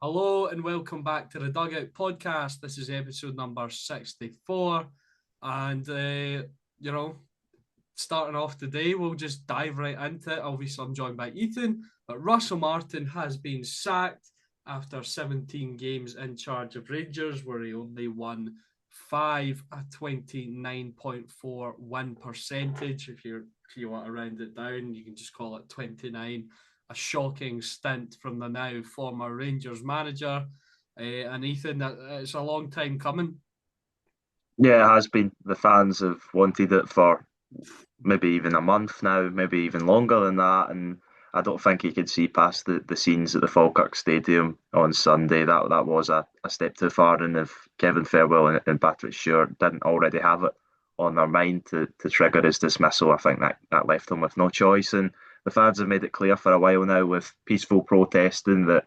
Hello and welcome back to the Dugout podcast. This is episode number 64. And, starting off today, we'll just dive right into it. Obviously, I'm joined by Ethan, but Russell Martin has been sacked after 17 games in charge of Rangers, where he only won five, a 29.4 win percentage. If you want to round it down, you can just call it 29. A shocking stint from the now former Rangers manager. And Ethan, it's a long time coming. Yeah, it has been. The fans have wanted it for maybe even a month now, maybe even longer than that. And I don't think he could see past the scenes at the Falkirk Stadium on Sunday. That was a step too far. And if Kevin Fairwell and Patrick Stewart didn't already have it on their mind to trigger his dismissal, I think that left them with no choice. And the fans have made it clear for a while now with peaceful protesting that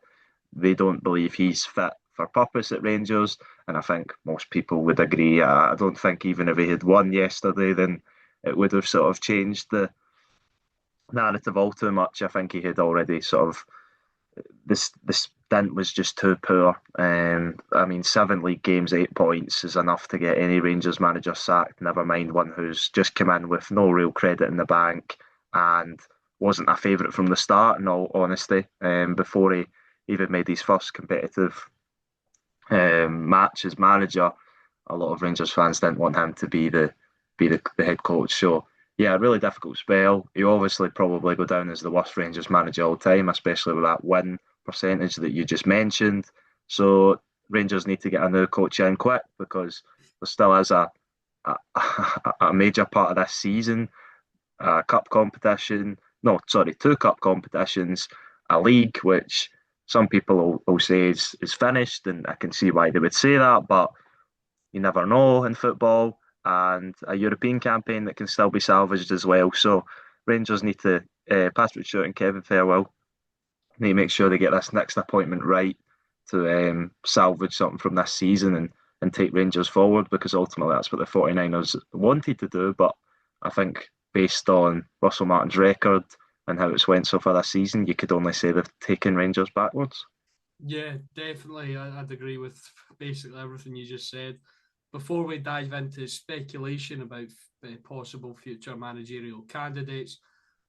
they don't believe he's fit for purpose at Rangers, and I think most people would agree. I don't think even if he had won yesterday, then it would have sort of changed the narrative all too much. I think he had already sort of this stint was just too poor. I mean, 7 league games, 8 points is enough to get any Rangers manager sacked. Never mind one who's just come in with no real credit in the bank and wasn't a favourite from the start. In all honesty, before he even made his first competitive match as manager, a lot of Rangers fans didn't want him to be the head coach. So yeah, a really difficult spell. He obviously probably go down as the worst Rangers manager all time, especially with that win percentage that you just mentioned. So Rangers need to get a new coach in quick because there still is a, a major part of this season, a cup competition. No, sorry, two cup competitions, a league which some people will say is finished, and I can see why they would say that, but you never know in football, and a European campaign that can still be salvaged as well. So Rangers need to, Patrick Stewart and Kevin Fairwell need to make sure they get this next appointment right to salvage something from this season and take Rangers forward, because ultimately that's what the 49ers wanted to do. But I think based on Russell Martin's record and how it's went so far this season, you could only say they've taken Rangers backwards. Yeah, definitely. I'd agree with basically everything you just said. Before we dive into speculation about possible future managerial candidates,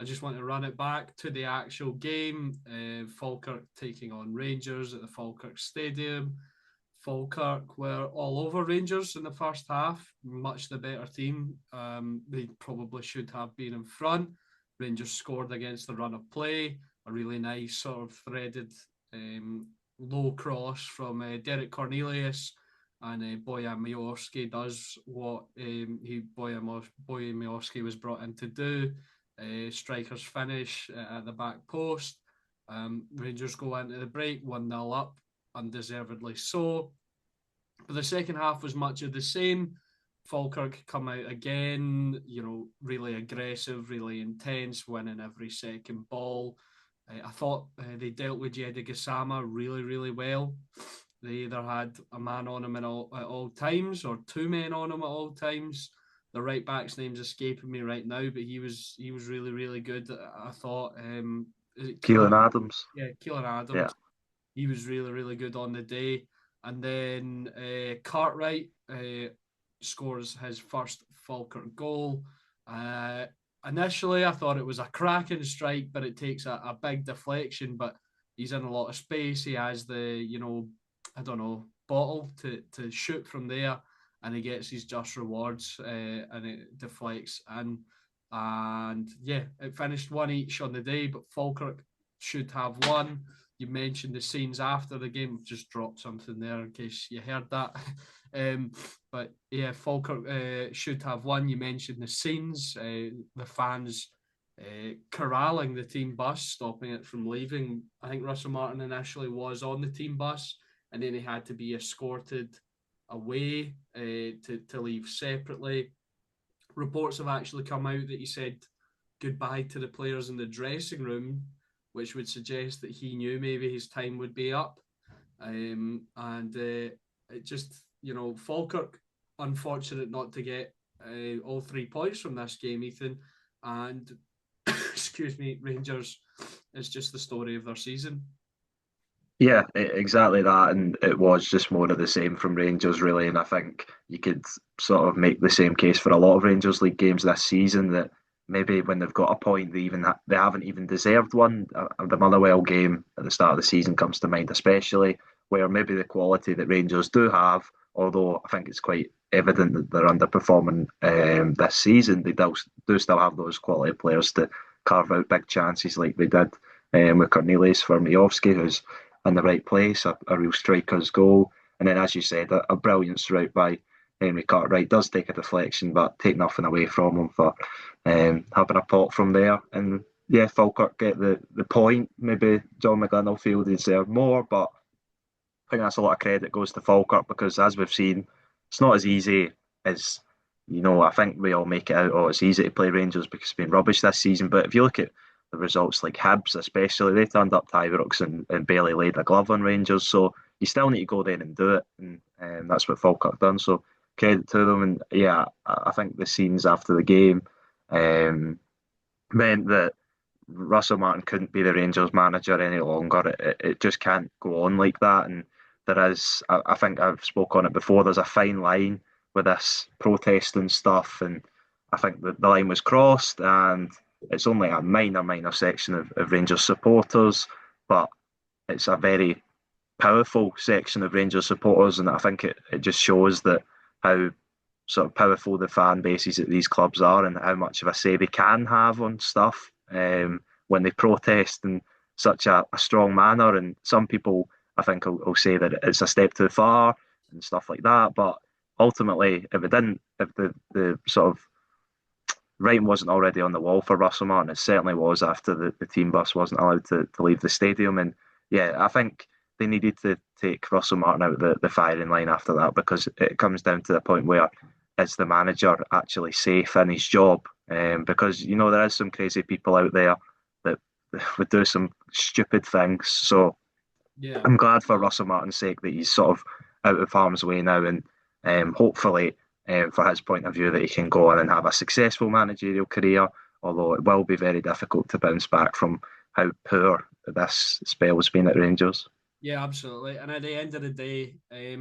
I just want to run it back to the actual game. Falkirk taking on Rangers at the Falkirk Stadium. Falkirk were all over Rangers in the first half, much the better team. They probably should have been in front. Rangers scored against the run of play, a really nice sort of threaded low cross from Derek Cornelius, and Bojan Miłowski does what Bojan Miłowski was brought in to do. Strikers finish at the back post. Rangers go into the break 1-0 up, undeservedly so. But the second half was much of the same. Falkirk come out again, really aggressive, really intense, winning every second ball. I thought they dealt with Jedi Gassama really, really well. They either had a man on him at all times or two men on him at all times. The right back's name's escaping me right now, but he was really, really good. I thought, is it Keelan Keelan? Adams, Yeah, Keelan yeah. Adams. He was really, really good on the day. And then Cartwright scores his first Falkirk goal. Uh, Initially, I thought it was a cracking strike, but it takes a big deflection. But he's in a lot of space. He has I don't know, bottle to shoot from there, and he gets his just rewards, and it deflects in. And yeah, it finished one each on the day, but Falkirk should have won. You mentioned the scenes after the game. I've just dropped something there in case you heard that. But yeah, Falkirk should have won. You mentioned the scenes, the fans corralling the team bus, stopping it from leaving. I think Russell Martin initially was on the team bus, and then he had to be escorted away to leave separately. Reports have actually come out that he said goodbye to the players in the dressing room, which would suggest that he knew maybe his time would be up. And it just, Falkirk, unfortunate not to get all 3 points from this game, Ethan. And, excuse me, Rangers is just the story of their season. Yeah, exactly that, and it was just more of the same from Rangers, really. And I think you could sort of make the same case for a lot of Rangers League games this season that maybe when they've got a point, they haven't even deserved one. The Motherwell game at the start of the season comes to mind, especially where maybe the quality that Rangers do have, although I think it's quite evident that they're underperforming this season, they do still have those quality players to carve out big chances like they did with Cornelius Formiovski, who's in the right place, a real striker's goal. And then, as you said, a brilliant strike by Henry Cartwright does take a deflection, but take nothing away from him for having a pot from there. And yeah, Falkirk get the point. Maybe John McGlynn feel they deserve more, but I think that's a lot of credit goes to Falkirk because, as we've seen, it's not as easy as I think we all make it out. Oh, it's easy to play Rangers because it's been rubbish this season. But if you look at the results, like Hibs especially, they turned up to Ibrox and barely laid a glove on Rangers. So you still need to go there and do it, and that's what Falkirk done. So credit to them. And yeah, I think the scenes after the game um, meant that Russell Martin couldn't be the Rangers manager any longer. It just can't go on like that. And there is, I think I've spoke on it before, there's a fine line with this protest and stuff. And I think the line was crossed, and it's only a minor section of Rangers supporters, but it's a very powerful section of Rangers supporters. And I think it just shows that how sort of powerful the fan bases at these clubs are and how much of a say they can have on stuff when they protest in such a strong manner. And some people, I think, will say that it's a step too far and stuff like that. But ultimately, if the sort of writing wasn't already on the wall for Russell Martin, it certainly was after the team bus wasn't allowed to leave the stadium. And yeah, I think they needed to take Russell Martin out of the firing line after that because it comes down to the point where is the manager actually safe in his job? Because there is some crazy people out there that would do some stupid things. So Yeah. I'm glad for Russell Martin's sake that he's sort of out of harm's way now, and hopefully, for his point of view, that he can go on and have a successful managerial career. Although it will be very difficult to bounce back from how poor this spell has been at Rangers. Yeah, absolutely. And at the end of the day, it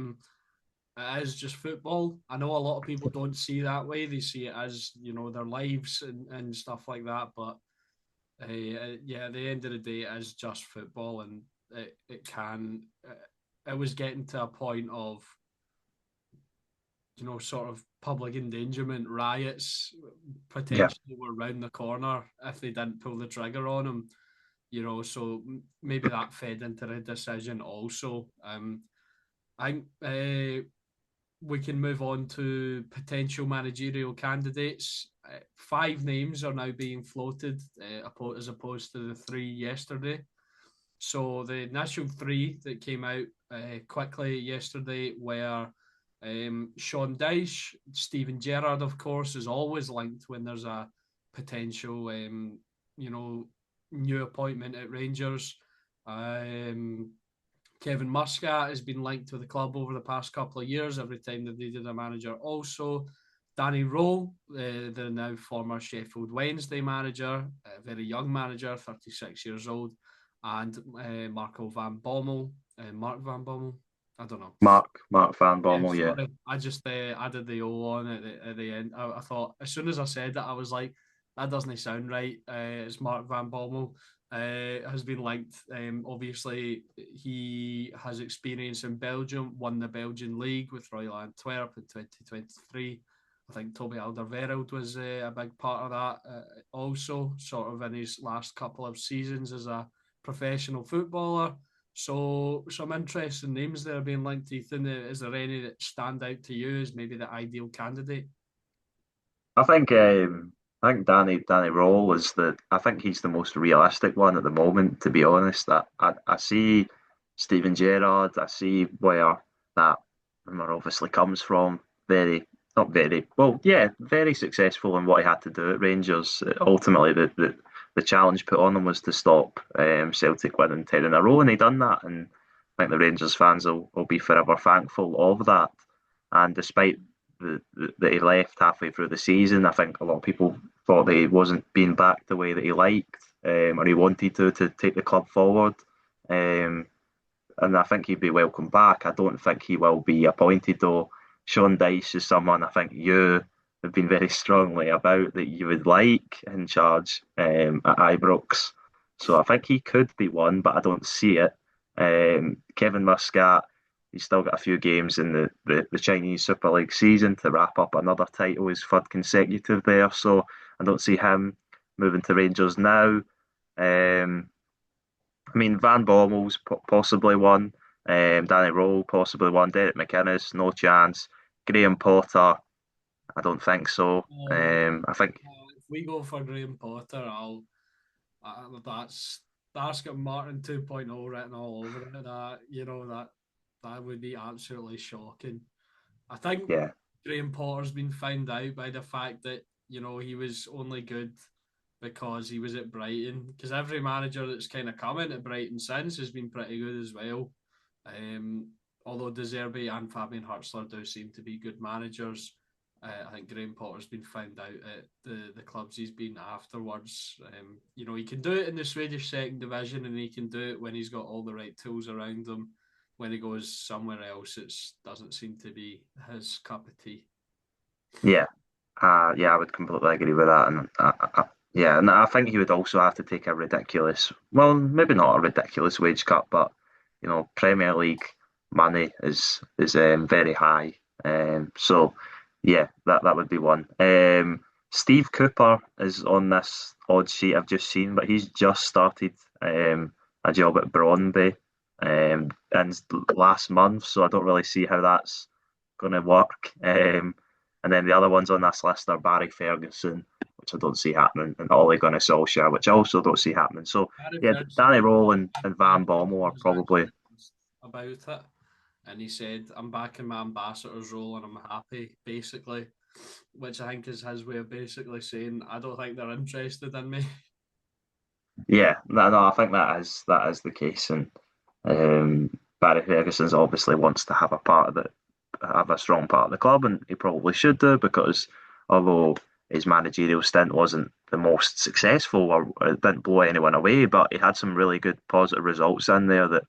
is just football. I know a lot of people don't see that way. They see it as, their lives and stuff like that. But yeah, at the end of the day, it is just football. And it was getting to a point of, sort of public endangerment riots Yeah, potentially were round the corner if they didn't pull the trigger on him. So maybe that fed into the decision also. I think we can move on to potential managerial candidates. Five names are now being floated as opposed to the three yesterday. So the initial three that came out quickly yesterday were Sean Dyche, Stephen Gerrard, of course, is always linked when there's a potential, new appointment at Rangers. Kevin Muscat has been linked with the club over the past couple of years, every time they've needed a manager. Also, Danny Rowe, the now former Sheffield Wednesday manager, a very young manager, 36 years old, and Marco Van Bommel, Mark Van Bommel, I don't know. Mark Van Yeah, Bommel, yeah. sorry. I just added the O on at the end. I thought as soon as I said that, I was like, that doesn't sound right. It's Mark Van Bommel. Has been linked. Obviously, he has experience in Belgium, won the Belgian League with Royal Antwerp in 2023. I think Toby Alderweireld was a big part of that also, sort of in his last couple of seasons as a professional footballer. So some interesting names there being linked, Ethan. Is there any that stand out to you as maybe the ideal candidate? I think Danny Roll is I think he's the most realistic one at the moment. To be honest, I see Steven Gerrard. I see where that rumor obviously comes from. Very not very well, yeah, very successful in what he had to do at Rangers. Ultimately, the challenge put on him was to stop Celtic winning 10 in a row, and he done that. And I think the Rangers fans will be forever thankful of that. And despite that he left halfway through the season. I think a lot of people thought that he wasn't being back the way that he liked or he wanted to take the club forward. Um, and I think he'd be welcome back. I don't think he will be appointed though. Sean Dyche is someone I think you have been very strongly about that you would like in charge at Ibrox. So I think he could be one, but I don't see it. Kevin Muscat, he's still got a few games in the Chinese Super League season to wrap up another title, his third consecutive there. So I don't see him moving to Rangers now. Um, I mean, Van Bommel's possibly one. Danny Rowe possibly one. Derek McInnes, no chance. Graham Potter, I don't think so. Oh, I think, if we go for Graham Potter, that's got Martin 2.0 written all over it. That would be absolutely shocking. I think yeah, Graham Potter's been found out by the fact that he was only good because he was at Brighton. Because every manager that's kind of come into Brighton since has been pretty good as well. Um, Although De Zerbi and Fabian Hertzler do seem to be good managers. I think Graham Potter's been found out at the clubs he's been afterwards. He can do it in the Swedish second division, and he can do it when he's got all the right tools around him. When he goes somewhere else, it doesn't seem to be his cup of tea. yeah, yeah, I would completely agree with that. And yeah, and I think he would also have to take a ridiculous, well, maybe not a ridiculous wage cut, but Premier League money is very high. So yeah, that would be one. Steve Cooper is on this odd sheet I've just seen, but he's just started a job at Brøndby in last month, so I don't really see how that's going to work. And then the other ones on this list are Barry Ferguson, which I don't see happening, and Ole Gunnar Solskjaer, which I also don't see happening. So Barry yeah, Ferguson Danny Rowe and Van Bommel are was probably, actually asked about it, and he said, "I'm back in my ambassador's role, and I'm happy," basically, which I think is his way of basically saying, "I don't think they're interested in me." yeah, no, I think that is the case, and Barry Ferguson's obviously wants to have have a strong part of the club, and he probably should do because although his managerial stint wasn't the most successful or it didn't blow anyone away, but he had some really good positive results in there that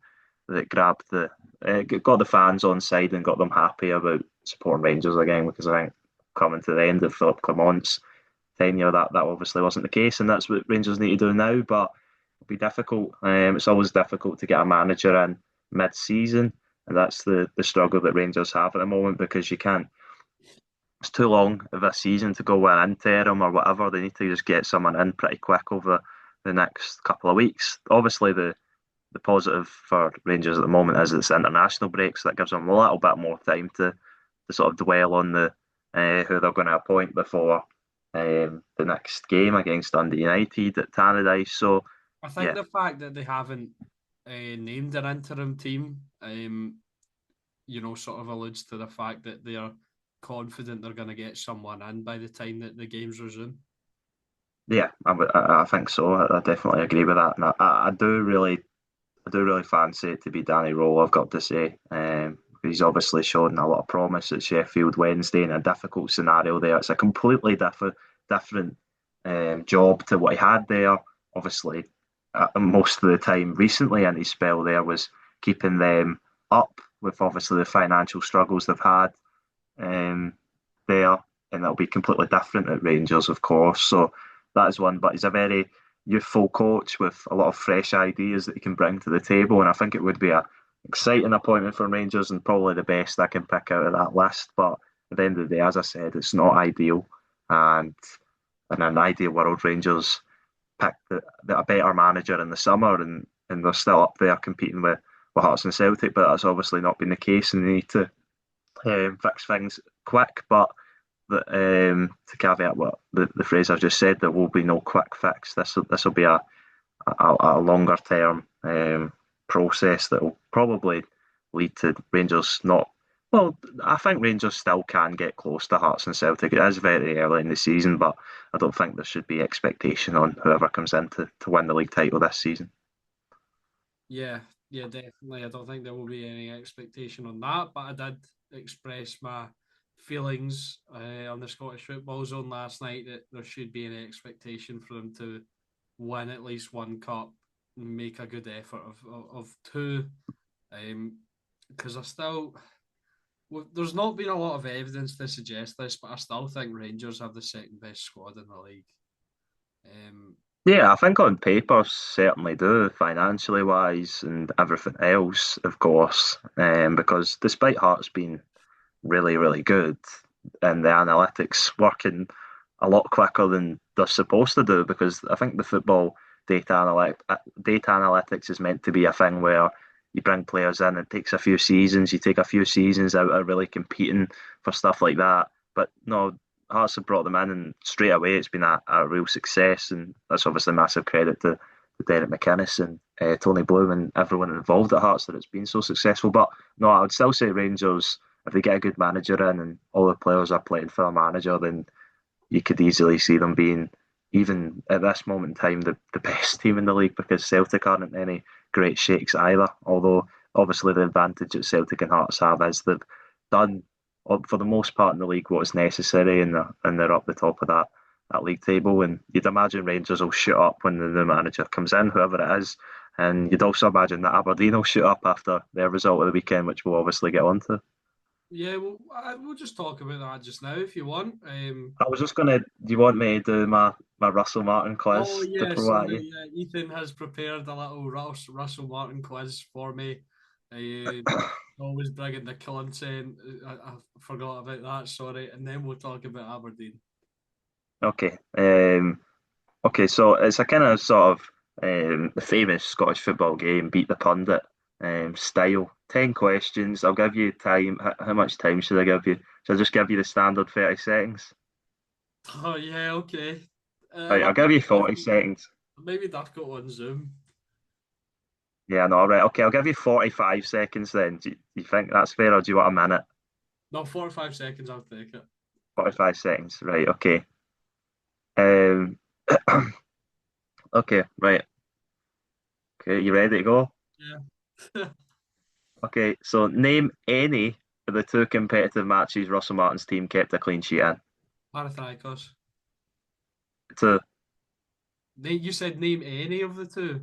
grabbed got the fans on side and got them happy about supporting Rangers again. Because I think coming to the end of Philip Clement's tenure, that obviously wasn't the case, and that's what Rangers need to do now. But it'll be difficult. It's always difficult to get a manager in mid-season, and that's the struggle that Rangers have at the moment because you can't. It's too long of a season to go in interim or whatever. They need to just get someone in pretty quick over the next couple of weeks. Obviously, the positive for Rangers at the moment is it's international break, so that gives them a little bit more time to sort of dwell on who they're going to appoint before the next game against Dundee United at Tannadice. So I think yeah, the fact that they haven't named an interim team, sort of alludes to the fact that they're confident they're going to get someone in by the time that the games resume. yeah, I think so. I definitely agree with that, and I do really fancy it to be Danny Rowe. I've got to say, he's obviously shown a lot of promise at Sheffield Wednesday in a difficult scenario there. It's a completely different job to what he had there. Obviously, most of the time recently in his spell there was keeping them up with obviously the financial struggles they've had there, and that'll be completely different at Rangers, of course. So that is one, but he's a very youthful coach with a lot of fresh ideas that he can bring to the table, and I think it would be a exciting appointment for Rangers and probably the best I can pick out of that list. But at the end of the day, as I said, it's not ideal, and in an ideal world, Rangers pick a better manager in the summer, and they're still up there competing with Hearts and Celtic, but that's obviously not been the case, and they need to fix things quick. But to caveat what the phrase I've just said, there will be no quick fix. This will be a longer term process that will probably lead to Rangers not. Well, I think Rangers still can get close to Hearts and Celtic. It is very early in the season, but I don't think there should be expectation on whoever comes in to win the league title this season. Yeah, yeah, definitely. I don't think there will be any expectation on that, but I did express my feelings on the Scottish Football Zone last night that there should be an expectation for them to win at least one cup, make a good effort of two, Because there's not been a lot of evidence to suggest this, but I still think Rangers have the second best squad in the league. Yeah, I think on paper certainly do, financially wise and everything else, of course. Because despite Hearts being really, really good and the analytics working a lot quicker than they're supposed to do, because I think the football data analytics is meant to be a thing where you bring players in, it takes a few seasons, you take a few seasons out of really competing for stuff like that. But no, Hearts have brought them in, and straight away it's been a real success, and that's obviously massive credit to Derek McInnes and Tony Bloom and everyone involved at Hearts that it's been so successful. But no, I would still say Rangers, if they get a good manager in and all the players are playing for a manager, then you could easily see them being, even at this moment in time, the best team in the league, because Celtic aren't any great shakes either. Although obviously the advantage that Celtic and Hearts have is they've done, for the most part in the league, what is necessary, and they're up the top of that league table. And you'd imagine Rangers will shoot up when the new manager comes in, whoever it is. And you'd also imagine that Aberdeen will shoot up after their result of the weekend, which we'll obviously get onto. Yeah, well, we'll just talk about that just now if you want. I was just gonna. Do you want me to do my Russell Martin Oh quiz to yeah, throw at you? sorry. Ethan has prepared a little Russell Martin quiz for me. Always bringing the content. I forgot about that. Sorry, and then we'll talk about Aberdeen. Okay. Okay. So it's a kind of sort of the famous Scottish football game, beat the pundit style. 10 questions. I'll give you time. How much time should I give you? Should I just give you the standard 30 seconds? Oh yeah, okay. Right. I'll give you 40 seconds. Maybe difficult on Zoom. Yeah. No. Right. Okay. I'll give you 45 seconds then. Do you think that's fair, or do you want a minute? No, 45 seconds. I'll take it. 45 seconds. Right. Okay. Um. Okay. Right. Okay. You ready to go? Yeah. Okay, so name any of the two competitive matches Russell Martin's team kept a clean sheet in. Panathinaikos. Two, You said name any of the two.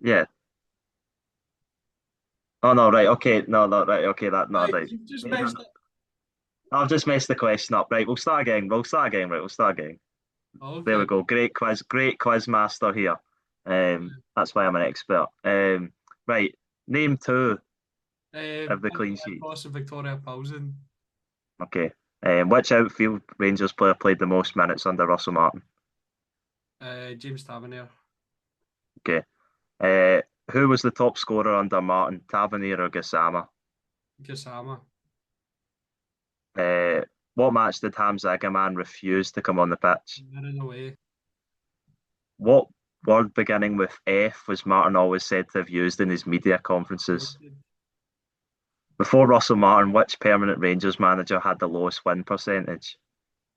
yeah. Oh no, right, okay, no, no, right, okay, that no, Right, right. you've just Maybe messed up. I've just messed the question up. Right, we'll start again. We'll start again. Right, we'll start again. There we Okay. go. Great quiz master here. That's why I'm an expert. Right, name two of the clean sheets. Panathinaikos and Victoria Pilsen. Okay. Which outfield Rangers player played the most minutes under Russell Martin? James Tavernier. Okay. Uh, who was the top scorer under Martin, Tavernier or Gassama? Gassama. Uh, what match did Hamza Agaman refuse to come on the pitch? Running away. What word beginning with F was Martin always said to have used in his media conferences? Before Russell Martin, which permanent Rangers manager had the lowest win percentage?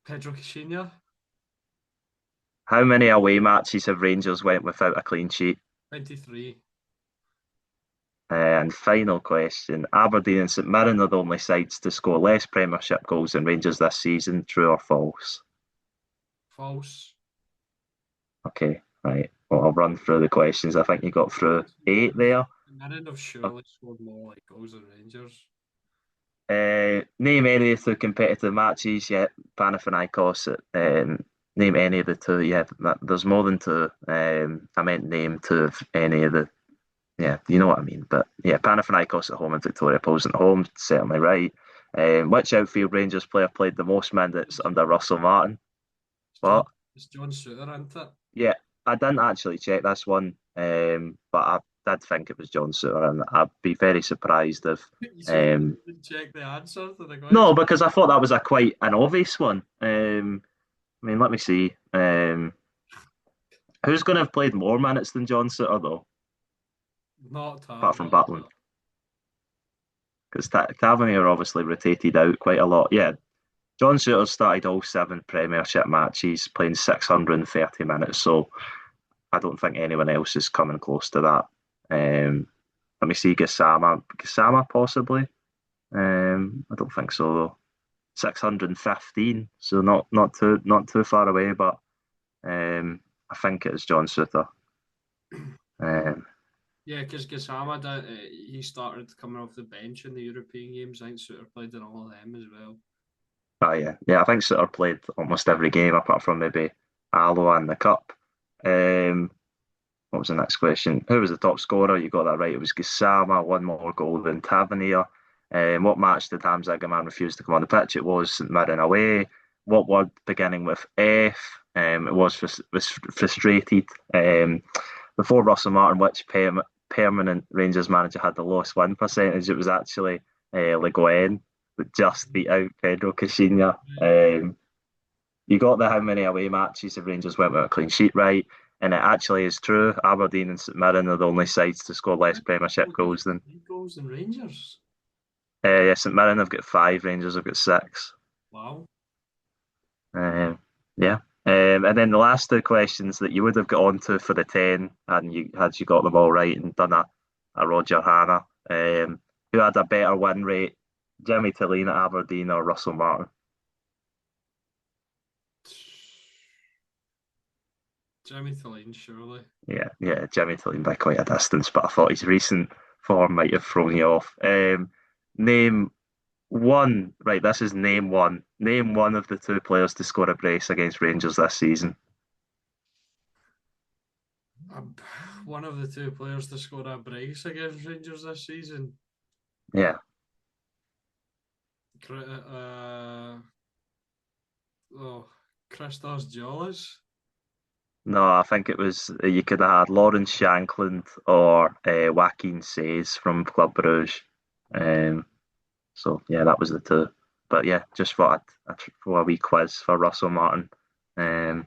Pedro Caixinha. How many away matches have Rangers went without a clean sheet? 23. And final question, Aberdeen and St Mirren are the only sides to score less Premiership goals than Rangers this season, true or false? False. Okay, right. Well, I'll run through the questions. I think you got through 8 there. Mirren have surely scored more like goals than Rangers. Name any of the competitive matches. Yeah, Panathinaikos. Name any of the two. Yeah, there's more than two. I meant name two of any of the. Yeah, you know what I mean. But yeah, Panathinaikos at home and Victoria Pilsen at home. Certainly right. Which outfield Rangers player played the most minutes under Russell Martin? What? It's John Suter, isn't it? Yeah, I didn't actually check this one, but I did think it was John Suter, and I'd be very surprised if. So you Um, didn't check the answer to the no, question? because I thought that was a quite an obvious one. I mean, let me see. Who's going to have played more minutes than John Suter, though, Not apart from Tavernier. Butland? Because Tavernier obviously rotated out quite a lot. Yeah, John Suter started all 7 Premiership matches, playing 630 minutes. So I don't think anyone else is coming close to that. Let me see, Gassama possibly. I don't think so though. 615, so not too far away, but I think it's John Suter. Um, Yeah, because Gassama, he started coming off the bench in the European games. I think Suter played in all of them as well. Oh yeah, yeah. I think Sutter played almost every game apart from maybe Aloha and the Cup. Um, what was the next question? Who was the top scorer? You got that right. It was Gassama, one more goal than Tavernier. What match did Hamza Agaman refuse to come on the pitch? It was St Mirren away. What word beginning with F? It was frustrated. Before Russell Martin, which permanent Rangers manager had the lowest win percentage? It was actually Le Guen, that just beat out Pedro Caixinha. You got the how many away matches the Rangers went with a clean sheet, right? And it actually is true. Aberdeen and St Mirren are the only sides to score less Premiership goals than. Goals and Rangers. Yeah, St Mirren have got five, Rangers have got six. Wow. Yeah. And then the last two questions that you would have got onto for the 10, and you got them all right and done a Roger Hanna, who had a better win rate, Jimmy Tillene at Aberdeen or Russell Martin? Jimmy Tillene, surely. Yeah, Jimmy Tillene by quite a distance, but I thought his recent form might have thrown you off. Name one, right, this is name one. Name one of the two players to score a brace against Rangers this season. Um, one of the two players to score a brace against Rangers this season. Yeah. Oh, Christos Jolis. No, I think it was you could have had Lawrence Shankland or Joaquin Sayes from Club Brugge. Um, so yeah, that was the two. But yeah, just for a wee quiz for Russell Martin. Um,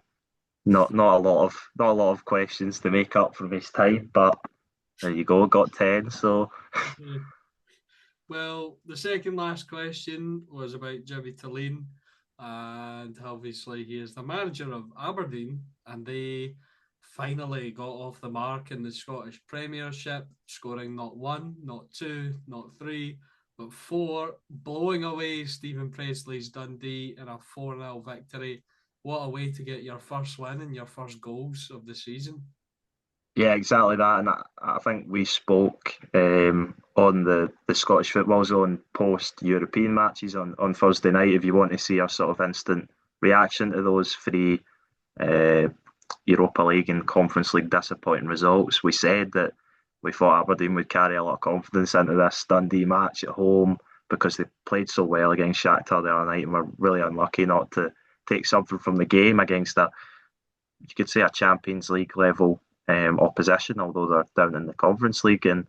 not a lot of questions to make up from his time, but there you go, got 10. So Well, the second last question was about Jimmy Tillene, and obviously he is the manager of Aberdeen, and they finally got off the mark in the Scottish Premiership, scoring not one, not two, not three, but four, blowing away Stephen Presley's Dundee in a 4-0 victory. What a way to get your first win and your first goals of the season. yeah, exactly that. And I think we spoke on the Scottish Football Zone post European matches on Thursday night. If you want to see our sort of instant reaction to those three uh, Europa League and Conference League disappointing results, we said that we thought Aberdeen would carry a lot of confidence into this Dundee match at home because they played so well against Shakhtar the other night and were really unlucky not to take something from the game against you could say a Champions League level opposition, although they're down in the Conference League. And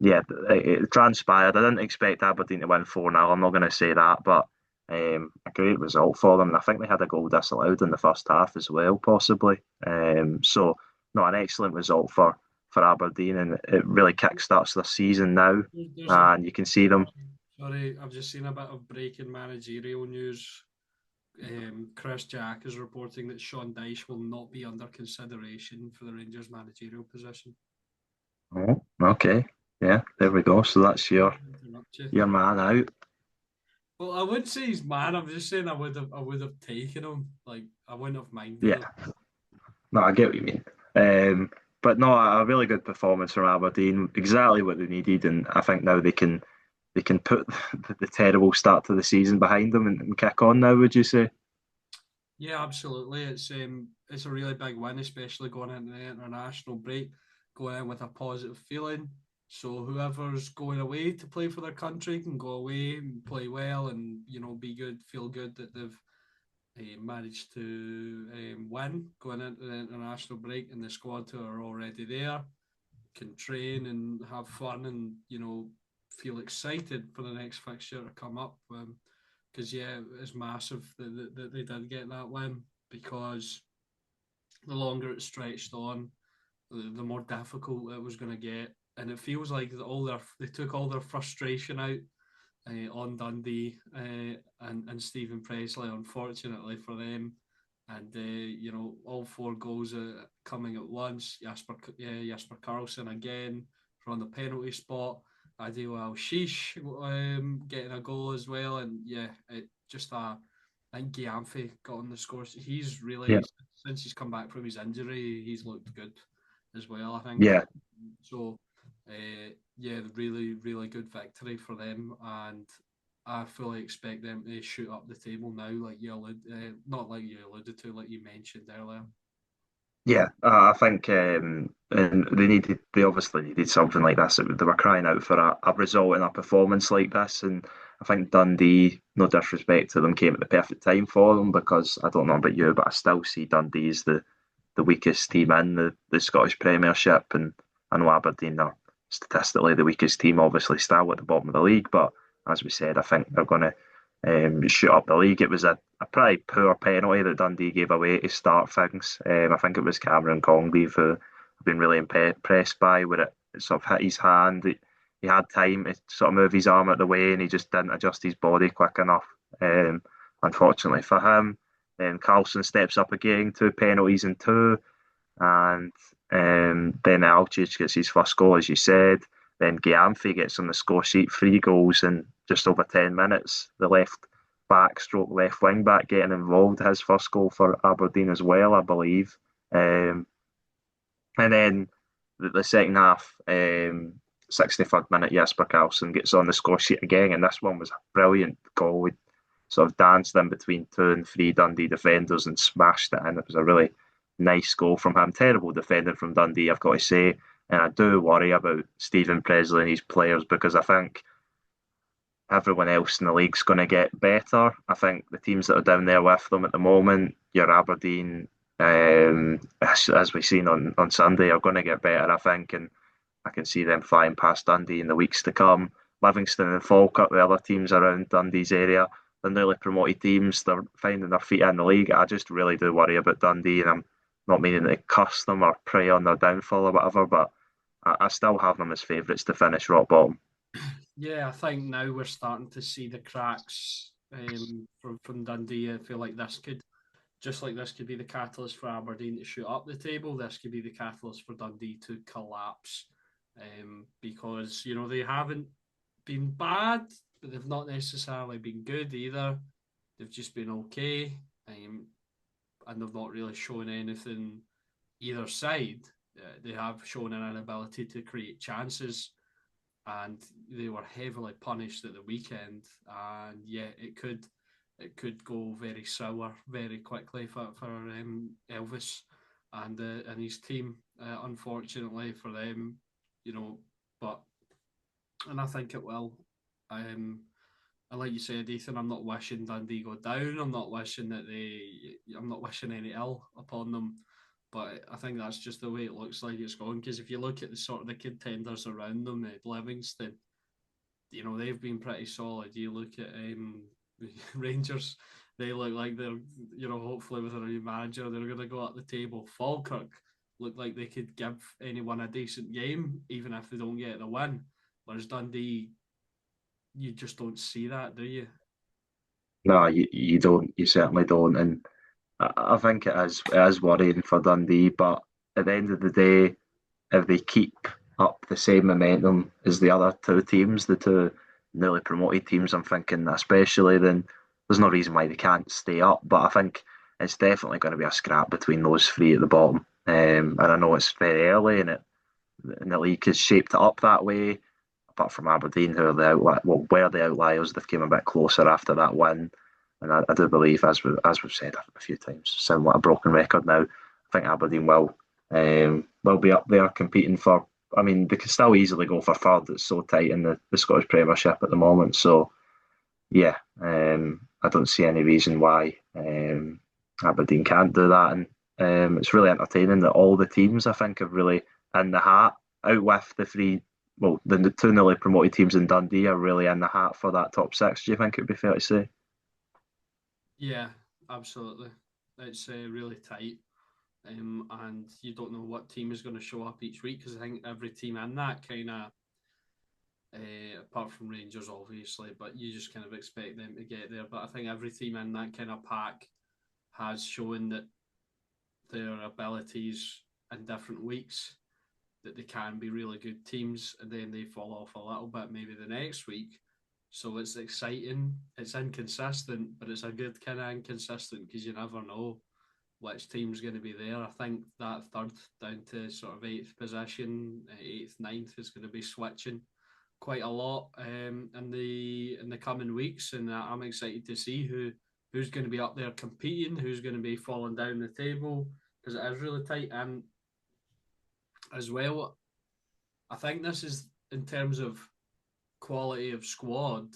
yeah, it transpired. I didn't expect Aberdeen to win 4-0. I'm not going to say that, but a great result for them. And I think they had a goal disallowed in the first half as well, possibly. So, no, an excellent result for Aberdeen, and it really kickstarts their season now. There's a And you can see them. Sorry, I've just seen a bit of breaking managerial news. Chris Jack is reporting that Sean Dyche will not be under consideration for the Rangers managerial position. Oh, okay. Yeah, there we go. So that's Interrupt you. your man out. Well, I would say he's man. I'm just saying I would have taken him. Like I wouldn't have minded him. Yeah. No, I get what you mean. But no, a really good performance from Aberdeen. Exactly what they needed, and I think now they can put the terrible start to the season behind them and kick on now. Would you say? Yeah, absolutely. It's a really big win, especially going into the international break, going in with a positive feeling. So whoever's going away to play for their country can go away and play well, and be good, feel good that they've managed to win going into the international break, and the squad who are already there can train and have fun, and feel excited for the next fixture to come up. Because yeah, it's massive that they did get that win, because the longer it stretched on, the more difficult it was going to get, and it feels like they took all their frustration out on Dundee and Stephen Presley, unfortunately for them. And all four goals coming at once. Jasper Carlson again from the penalty spot. Adil Al Shish getting a goal as well, and yeah, it just I think Giamfi got on the scores. He's Yeah. really, since he's come back from his injury, he's looked good. as well, I think. Yeah. So, yeah, really, really good victory for them, and I fully expect them to shoot up the table now, like not like you alluded to, like you mentioned earlier. Yeah, I think and they obviously needed something like this. They were crying out for a result and a performance like this, and I think Dundee, no disrespect to them, came at the perfect time for them because I don't know about you, but I still see Dundee as the weakest team in the Scottish Premiership, and I know Aberdeen are statistically the weakest team, obviously still at the bottom of the league, but as we said, I think they're going to shoot up the league. It was a pretty poor penalty that Dundee gave away to start things. I think it was Cameron Congreve who I've been really impressed by, where it sort of hit his hand. He had time to sort of move his arm out of the way and he just didn't adjust his body quick enough. Unfortunately for him. Then Carlson steps up again, 2 penalties in two. And then Alcic gets his first goal, as you said. Then Gyamfi gets on the score sheet, 3 goals in just over 10 minutes. The left back stroke left wing back getting involved, his first goal for Aberdeen as well, I believe. And then the second half, 63rd minute, Jesper Karlsson gets on the score sheet again, and this one was a brilliant goal. He sort of danced in between 2 and 3 Dundee defenders and smashed it in. It was a really nice goal from him. Terrible defending from Dundee, I've got to say. And I do worry about Stephen Presley and his players because I think everyone else in the league's going to get better. I think the teams that are down there with them at the moment, your Aberdeen, as we've seen on Sunday, are going to get better, I think, and I can see them flying past Dundee in the weeks to come. Livingston and Falkirk, the other teams around Dundee's area, the newly promoted teams, they're finding their feet in the league. I just really do worry about Dundee, and I'm not meaning to curse them or prey on their downfall or whatever, but I still have them as favourites to finish rock bottom. Yeah, I think now we're starting to see the cracks from Dundee. I feel like this could be the catalyst for Aberdeen to shoot up the table. This could be the catalyst for Dundee to collapse, because they haven't been bad, but they've not necessarily been good either. They've just been okay, and they've not really shown anything either side. They have shown an inability to create chances, and they were heavily punished at the weekend. And yeah, it could go very sour very quickly for Elvis and his team. Unfortunately for them, but and I think it will. Um, and like you said, Ethan, I'm not wishing Dundee go down. I'm not wishing any ill upon them. But I think that's just the way it looks like it's going. Because if you look at the sort of the contenders around them, Livingston, they've been pretty solid. You look at Rangers, they look like they're, hopefully with a new manager, they're going to go up the table. Falkirk look like they could give anyone a decent game, even if they don't get the win. Whereas Dundee, you just don't see that, do you? No, you don't. You certainly don't. And I think it is worrying for Dundee, but at the end of the day, if they keep up the same momentum as the other 2 teams, the 2 newly promoted teams, I'm thinking especially, then there's no reason why they can't stay up. But I think it's definitely going to be a scrap between those 3 at the bottom. And I know it's very early, and the league has shaped it up that way. Apart from Aberdeen, who are were the outliers, they've came a bit closer after that win. And I do believe, as we've said a few times, sound like a broken record now. I think Aberdeen will be up there competing for. I mean, they can still easily go for third. It's so tight in the Scottish Premiership at the moment. So yeah, I don't see any reason why Aberdeen can't do that. And it's really entertaining that all the teams, I think, have really in the hat out with the 2 newly promoted teams in Dundee are really in the hat for that top 6. Do you think it would be fair to say? Yeah, absolutely. It's really tight. And you don't know what team is going to show up each week because I think every team in that kind of, apart from Rangers obviously, but you just kind of expect them to get there. But I think every team in that kind of pack has shown that their abilities in different weeks, that they can be really good teams, and then they fall off a little bit maybe the next week. So it's exciting. It's inconsistent, but it's a good kind of inconsistent because you never know which team's going to be there. I think that third down to sort of eighth position, eighth, ninth is going to be switching quite a lot in the coming weeks, and I'm excited to see who's going to be up there competing, who's going to be falling down the table, because it is really tight. And as well, I think this is in terms of quality of squad,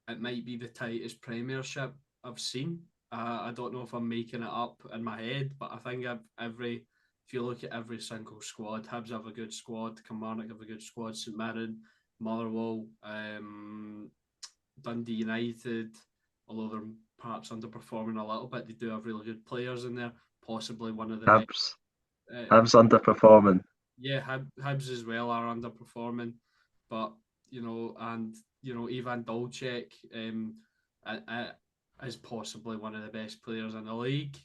it might be the tightest Premiership I've seen. I don't know if I'm making it up in my head, but I think if you look at every single squad, Hibs have a good squad, Kilmarnock have a good squad, St Mirren, Motherwell, Dundee United, although they're perhaps underperforming a little bit, they do have really good players in there. Possibly one of the best. Hibs underperforming. Yeah, Hibs as well are underperforming, but Ivan Dolček is possibly one of the best players in the league.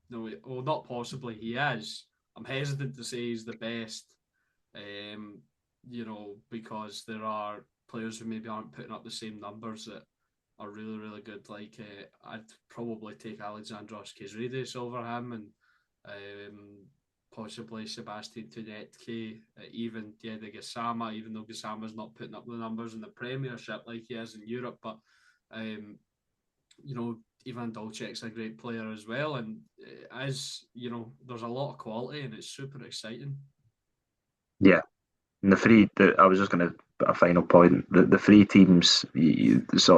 No, well, not possibly, he is. I'm hesitant to say he's the best, because there are players who maybe aren't putting up the same numbers that are really, really good. Like, I'd probably take Alexandros Kizridis over him, and possibly Sebastian Tunetke, even Diego Gassama, even though Gassama's not putting up the numbers in the Premiership like he is in Europe. But, Ivan Dolček's a great player as well. And there's a lot of quality and it's super exciting. Yeah. And I was just going to put a final point. The three teams, you would say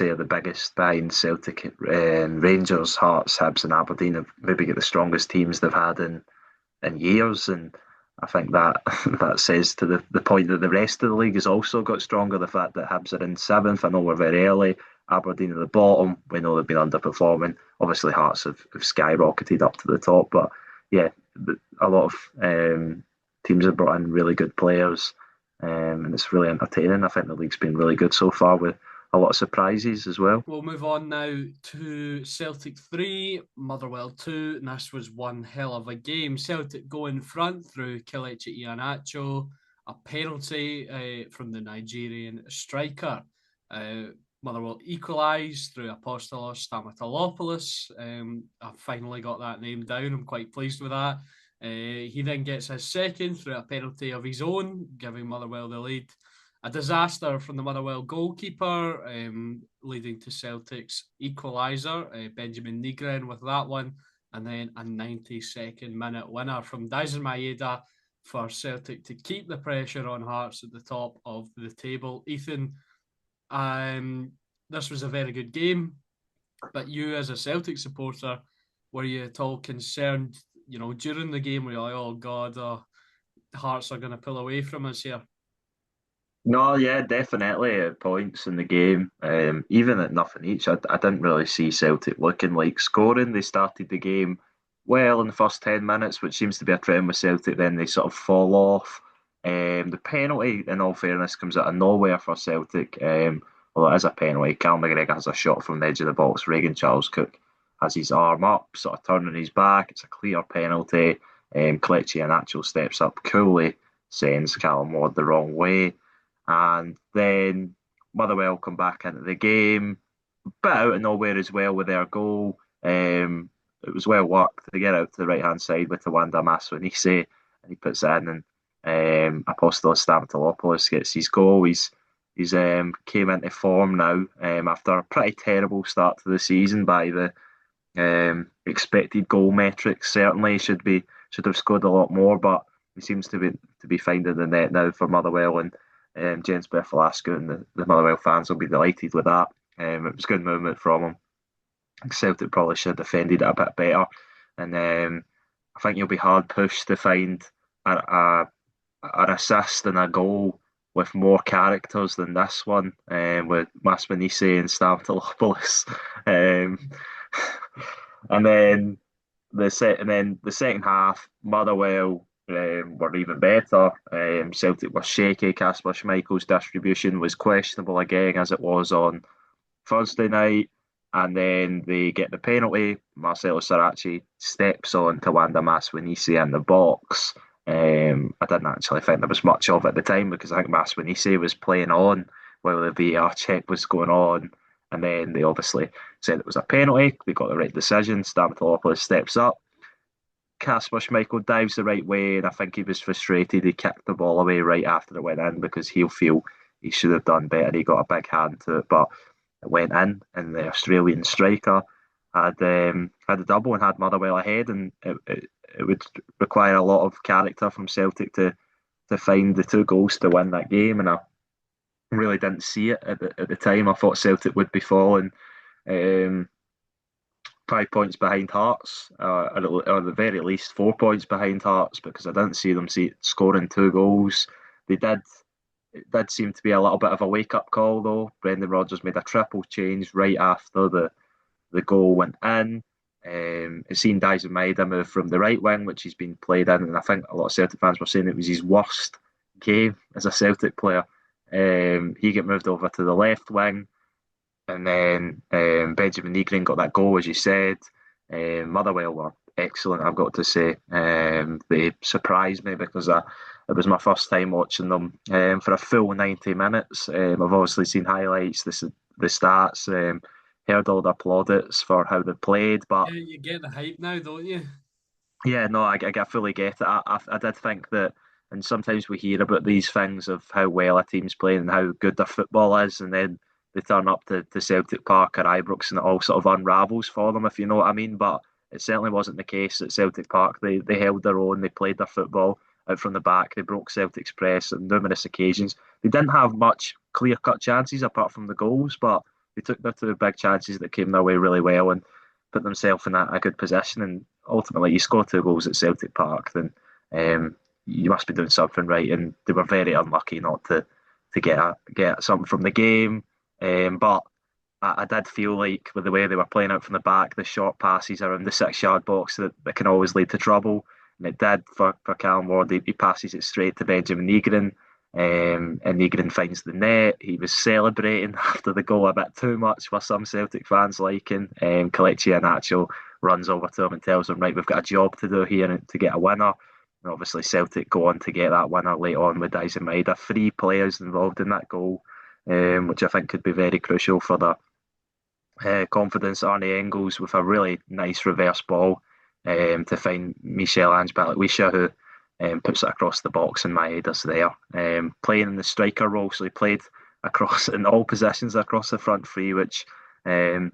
are the biggest behind Celtic, Rangers, Hearts, Hibs, and Aberdeen have maybe got the strongest teams they've had in years. And I think that says to the point that the rest of the league has also got stronger. The fact that Hibs are in seventh, I know we're very early. Aberdeen at the bottom, we know they've been underperforming. Obviously, Hearts have skyrocketed up to the top, but yeah, a lot of teams have brought in really good players, and it's really entertaining. I think the league's been really good so far with a lot of surprises as well. We'll move on now to Celtic 3, Motherwell 2, and this was one hell of a game. Celtic go in front through Kelechi Iheanacho, a penalty from the Nigerian striker. Motherwell equalised through Apostolos Stamatolopoulos. I finally got that name down. I'm quite pleased with that. He then gets his second through a penalty of his own, giving Motherwell the lead. A disaster from the Motherwell goalkeeper, leading to Celtic's equaliser, Benjamin Nygren with that one. And then a 92nd minute winner from Daizen Maeda for Celtic to keep the pressure on Hearts at the top of the table. Ethan, this was a very good game, but you as a Celtic supporter, were you at all concerned, during the game, were you like, oh God, Hearts are going to pull away from us here? No, yeah, definitely at points in the game, even at nothing each, I didn't really see Celtic looking like scoring. They started the game well in the first 10 minutes, which seems to be a trend with Celtic, then they sort of fall off. The penalty, in all fairness, comes out of nowhere for Celtic. Although it is a penalty, Cal McGregor has a shot from the edge of the box. Reagan Charles-Cook has his arm up, sort of turning his back. It's a clear penalty. Kelechi Iheanacho steps up coolly, sends Callum Ward the wrong way. And then Motherwell come back into the game, bit out of nowhere as well with their goal. It was well worked. They get out to the right-hand side with Tawanda Maswanise, and he puts it in, and Apostolos Stamatolopoulos gets his goal. He's came into form now after a pretty terrible start to the season by the expected goal metrics. Certainly should have scored a lot more, but he seems to be finding the net now for Motherwell, and James Berfalasco and the Motherwell fans will be delighted with that. It was a good movement from him. Celtic probably should have defended it a bit better, and I think you'll be hard pushed to find an assist and a goal with more characters than this one, with Masmanise and Stamatolopoulos. And then the second half, Motherwell were even better. Celtic were shaky. Kasper Schmeichel's distribution was questionable again, as it was on Thursday night. And then they get the penalty. Marcelo Saracchi steps on Tawanda Maswanise in the box. I didn't actually think there was much of it at the time, because I think Maswanise was playing on while the VAR check was going on. And then they obviously said it was a penalty. They got the right decision. Stamatopoulos steps up. Kasper Schmeichel dives the right way, and I think he was frustrated. He kicked the ball away right after it went in because he'll feel he should have done better. He got a big hand to it, but it went in, and the Australian striker had a double and had Motherwell ahead, and it would require a lot of character from Celtic to find the two goals to win that game, and I really didn't see it at the time. I thought Celtic would be falling. Um, 5 points behind Hearts, or at the very least 4 points behind Hearts, because I didn't see them scoring two goals. They did. It did seem to be a little bit of a wake up call, though. Brendan Rodgers made a triple change right after the goal went in. It seen Dyson Maeda move from the right wing, which he's been played in, and I think a lot of Celtic fans were saying it was his worst game as a Celtic player. He get moved over to the left wing, and then Benjamin Negrin got that goal, as you said. Motherwell were excellent, I've got to say. They surprised me because it was my first time watching them for a full 90 minutes. I've obviously seen highlights, the stats, heard all the plaudits for how they played, but Yeah, you get the hype now, don't you? yeah, no, I fully get it. I did think that, and sometimes we hear about these things of how well a team's playing and how good their football is, and then they turn up to Celtic Park or Ibrox and it all sort of unravels for them, if you know what I mean. But it certainly wasn't the case at Celtic Park. They held their own, they played their football out from the back, they broke Celtic's press on numerous occasions. They didn't have much clear cut chances apart from the goals, but they took their two big chances that came their way really well and put themselves in a good position. And ultimately, you score two goals at Celtic Park, then you must be doing something right. And they were very unlucky not to get something from the game. But I did feel like with the way they were playing out from the back, the short passes around the 6 yard box that can always lead to trouble. And it did for Callum Ward. He passes it straight to Benjamin Negrin. And Negrin finds the net. He was celebrating after the goal a bit too much for some Celtic fans liking. Kelechi Iheanacho runs over to him and tells him, right, we've got a job to do here and to get a winner. And obviously Celtic go on to get that winner late on with Dyson Maeda. Three players involved in that goal, which I think could be very crucial for the confidence. Arnie Engels with a really nice reverse ball to find Michel-Ange Balikwisha, who puts it across the box, and Maeda's there. Playing in the striker role, so he played across in all positions across the front three, which on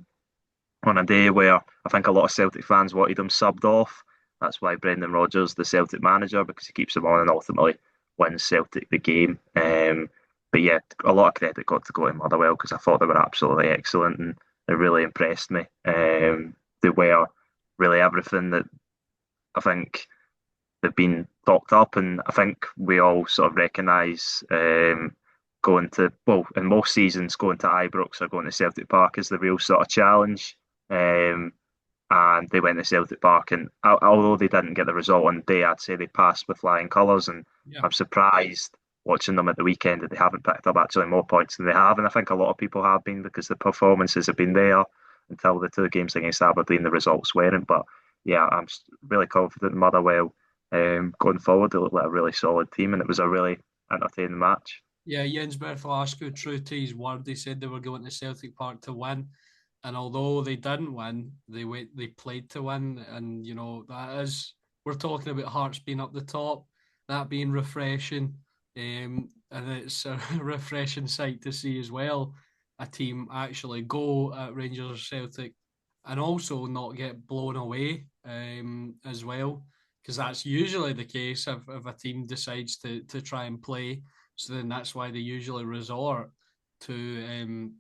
a day where I think a lot of Celtic fans wanted him subbed off. That's why Brendan Rodgers, the Celtic manager, because he keeps him on and ultimately wins Celtic the game. But yeah, a lot of credit got to go to Motherwell because I thought they were absolutely excellent and they really impressed me. They were really everything that I think they've been talked up, and I think we all sort of recognise going to, well, in most seasons, going to Ibrox or going to Celtic Park is the real sort of challenge. And they went to Celtic Park, and although they didn't get the result on the day, I'd say they passed with flying colours, and Yeah. I'm surprised watching them at the weekend that they haven't picked up actually more points than they have, and I think a lot of people have been because the performances have been there until the two games against Aberdeen, the results weren't. But yeah, I'm really confident in Motherwell going forward. They look like a really solid team, and it was a really entertaining match. Yeah, Jens Bertholasco, true to his word, they said they were going to Celtic Park to win. And although they didn't win, they played to win. And you know, that is, we're talking about Hearts being up the top, that being refreshing. And it's a refreshing sight to see as well a team actually go at Rangers or Celtic and also not get blown away as well. Because that's usually the case if a team decides to try and play. So then that's why they usually resort to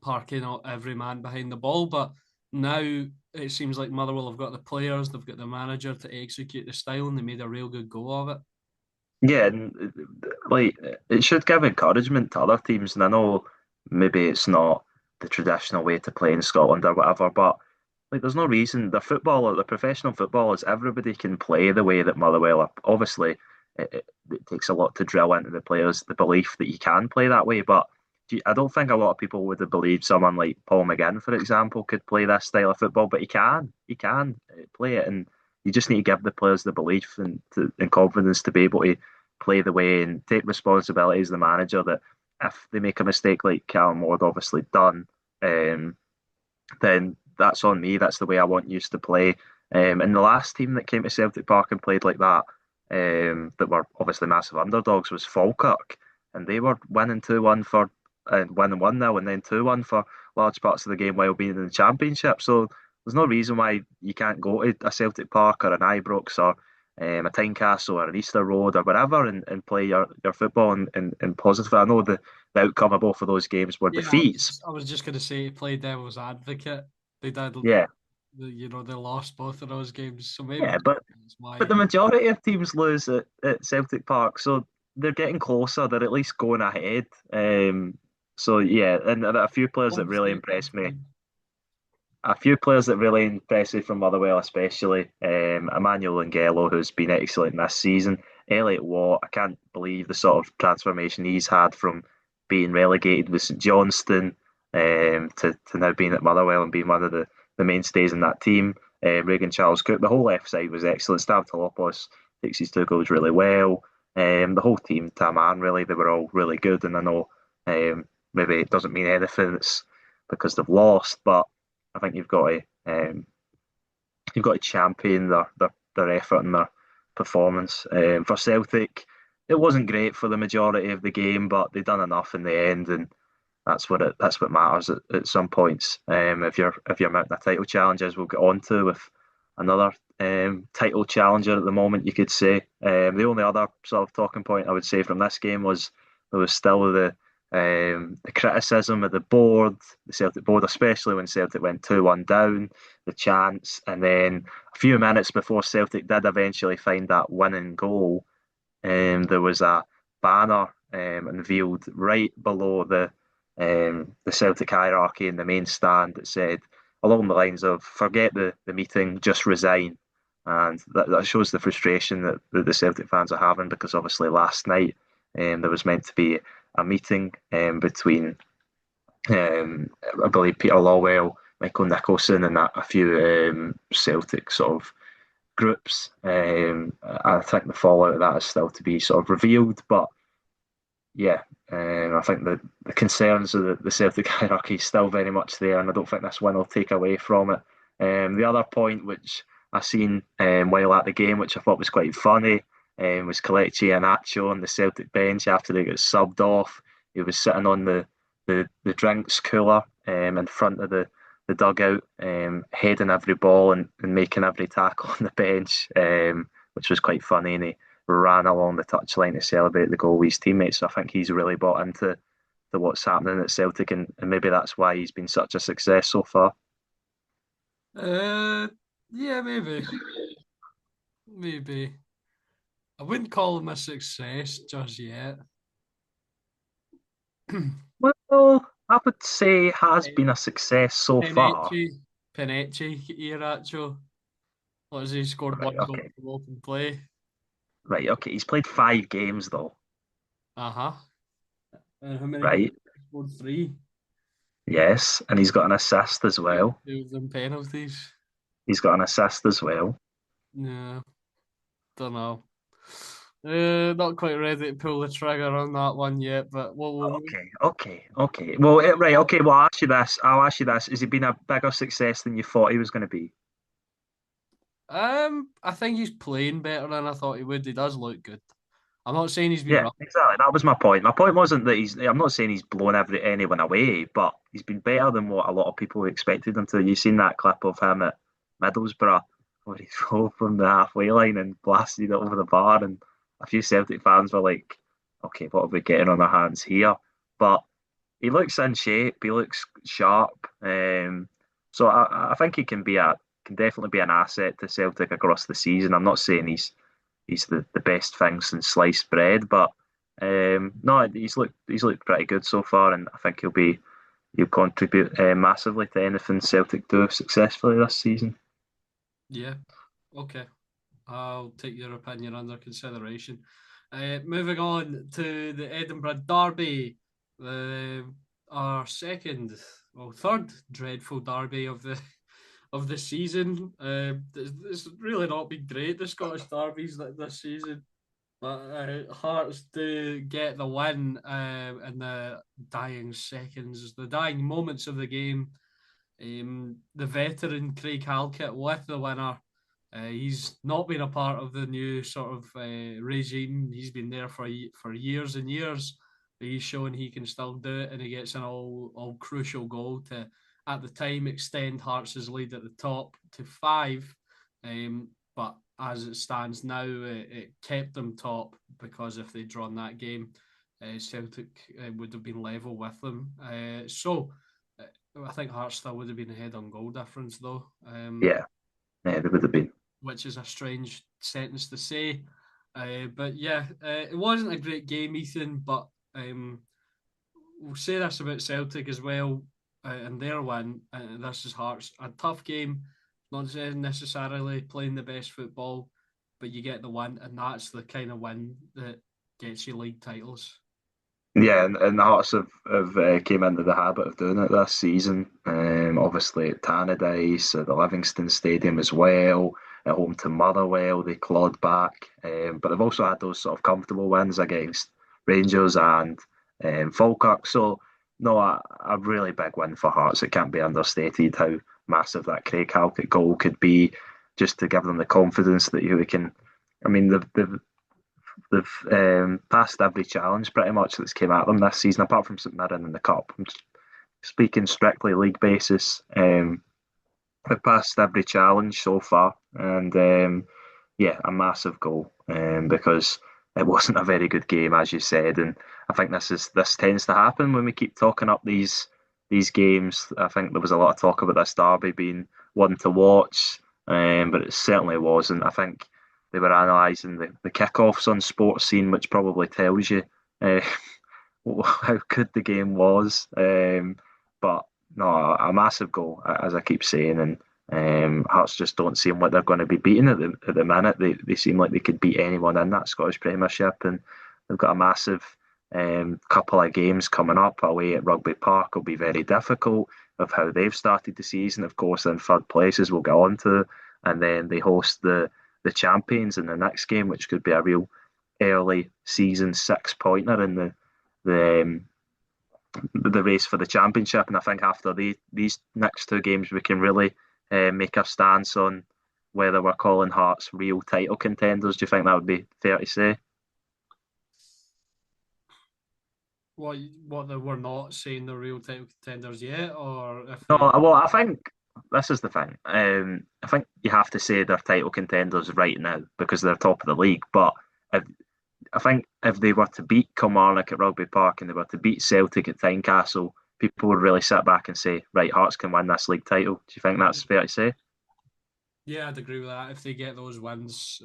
parking every man behind the ball. But now it seems like Motherwell have got the players, they've got the manager to execute the style, and they made a real good go of it. Yeah, and like it should give encouragement to other teams. And I know maybe it's not the traditional way to play in Scotland or whatever, but like there's no reason the professional footballers, everybody can play the way that Motherwell are. Obviously, it takes a lot to drill into the players the belief that you can play that way, but I don't think a lot of people would have believed someone like Paul McGinn, for example, could play this style of football, but he can play it, and you just need to give the players the belief and confidence to be able to play the way and take responsibility as the manager that if they make a mistake like Callum Ward obviously done, then that's on me. That's the way I want you to play. And the last team that came to Celtic Park and played like that were obviously massive underdogs, was Falkirk, and they were winning 2-1 for and winning 1-0 and then 2-1 for large parts of the game while being in the Championship. So there's no reason why you can't go to a Celtic Park or an Ibrox or a Tynecastle or an Easter Road or wherever and play your football and positive. I know the outcome of both of those games were Yeah, defeats. I was just going to say, play devil's advocate. They did, Yeah, they lost both of those games, so maybe yeah, that's but why. the majority of teams lose at Celtic Park, so they're getting closer. They're at least going ahead. So yeah, and a few players that Home really state, impressed me. A few players that really impressed me from Motherwell, especially Emmanuel Angelo, who's been excellent this season. Elliot Watt, I can't believe the sort of transformation he's had from being relegated with St Johnstone to now being at Motherwell and being one of the mainstays in that team. Reagan Charles Cook, the whole left side was excellent. Stavropoulos takes his two goals really well. The whole team, Taman, really, they were all really good. And I know maybe it doesn't mean anything, it's because they've lost, but I think you've got to champion their effort and their performance. For Celtic, it wasn't great for the majority of the game, but they done enough in the end, and that's what matters at some points. If you're mounting a title challenge, as we'll get on to with another title challenger at the moment, you could say. The only other sort of talking point I would say from this game was there was still the criticism of the board, the Celtic board, especially when Celtic went 2-1 down, the chance, and then a few minutes before Celtic did eventually find that winning goal, there was a banner unveiled right below the Celtic hierarchy in the main stand that said along the lines of "Forget the meeting, just resign." And that shows the frustration that the Celtic fans are having because obviously last night there was meant to be a meeting between I believe Peter Lawwell, Michael Nicholson, and a few Celtic sort of groups. I think the fallout of that is still to be sort of revealed, but yeah, I think the concerns of the Celtic hierarchy is still very much there, and I don't think this win will take away from it. The other point which I seen while at the game, which I thought was quite funny, was Kelechi Iheanacho on the Celtic bench after they got subbed off. He was sitting on the drinks cooler in front of the dugout, heading every ball and making every tackle on the bench, which was quite funny. And he ran along the touchline to celebrate the goal with his teammates. So I think he's really bought into what's happening at Celtic, and maybe that's why he's been such a success so far. Uh, yeah, maybe. I wouldn't call him a success just yet. Well, I would say has been a success so far. Penechi, Penechi, Iracho. What has he scored Right, one goal okay. from open play? Right, okay. He's played 5 games though, Uh-huh. And how many goals? right? He scored three. Yes, and he's got an assist as well. Two of them penalties. He's got an assist as well. Yeah, don't know. Not quite ready to pull the trigger on that one yet, but we'll move. Okay. Well, right, okay. Well, I'll ask you this. I'll ask you this. Has he been a bigger success than you thought he was going to be? I think he's playing better than I thought he would. He does look good. I'm not saying he's been Yeah, rough. exactly. That was my point. My point wasn't that he's. I'm not saying he's blown anyone away, but he's been better than what a lot of people expected him to. You've seen that clip of him at Middlesbrough where he drove from the halfway line and blasted it over the bar, and a few Celtic fans were like, "Okay, what are we getting on our hands here?" But he looks in shape. He looks sharp. So I think he can definitely be an asset to Celtic across the season. I'm not saying he's the best thing since sliced bread. But no, he's looked pretty good so far, and I think he'll contribute massively to anything Celtic do successfully this season. Yeah. Okay. I'll take your opinion under consideration. Moving on to the Edinburgh Derby, the our second, well, third dreadful derby of the season. It's really not been great, the Scottish derbies this season. But Hearts do get the win in the dying seconds, the dying moments of the game. The veteran Craig Halkett with the winner. He's not been a part of the new sort of regime. He's been there for years and years. But he's shown he can still do it, and he gets an all crucial goal to, at the time, extend Hearts' lead at the top to 5. But as it stands now, it kept them top, because if they'd drawn that game, Celtic would have been level with them. I think Hearts still would have been ahead on goal difference, though. Yeah, yeah, they would have been. Which is a strange sentence to say. But yeah, it wasn't a great game, Ethan, but we'll say this about Celtic as well, and their win. This is Hearts. A tough game, not necessarily playing the best football, but you get the win, and that's the kind of win that gets you league titles. Yeah, and the Hearts have came into the habit of doing it this season. Obviously at Tannadice, at the Livingston Stadium as well, at home to Motherwell, they clawed back. But they've also had those sort of comfortable wins against Rangers and Falkirk. So, no, a really big win for Hearts. It can't be understated how massive that Craig Halkett goal could be, just to give them the confidence that they can. I mean, they've passed every challenge pretty much that's came at them this season, apart from St Mirren in the Cup. I'm speaking strictly league basis. They've passed every challenge so far, and yeah, a massive goal because it wasn't a very good game, as you said, and I think this tends to happen when we keep talking up these games. I think there was a lot of talk about this derby being one to watch, but it certainly wasn't. I think they were analysing the kickoffs on Sports Scene, which probably tells you uh, how good the game was. But no, a massive goal, as I keep saying, and Hearts just don't seem like they're going to be beaten at the minute. They seem like they could beat anyone in that Scottish Premiership, and they've got a massive couple of games coming up away at Rugby Park. Will be very difficult of how they've started the season. Of course, in third places we'll go on to, and then they host the champions in the next game, which could be a real early season 6 pointer in the race for the championship. And I think after these next two games, we can really make our stance on whether we're calling Hearts real title contenders. Do you think that would be fair to say? What they were not saying the real title contenders yet, or if No, they. well, I think this is the thing. I think you have to say they're title contenders right now because they're top of the league. But if, I think if they were to beat Kilmarnock at Rugby Park and they were to beat Celtic at Tynecastle, people would really sit back and say, right, Hearts can win this league title. Do you think that's fair to say? Yeah, I'd agree with that. If they get those wins,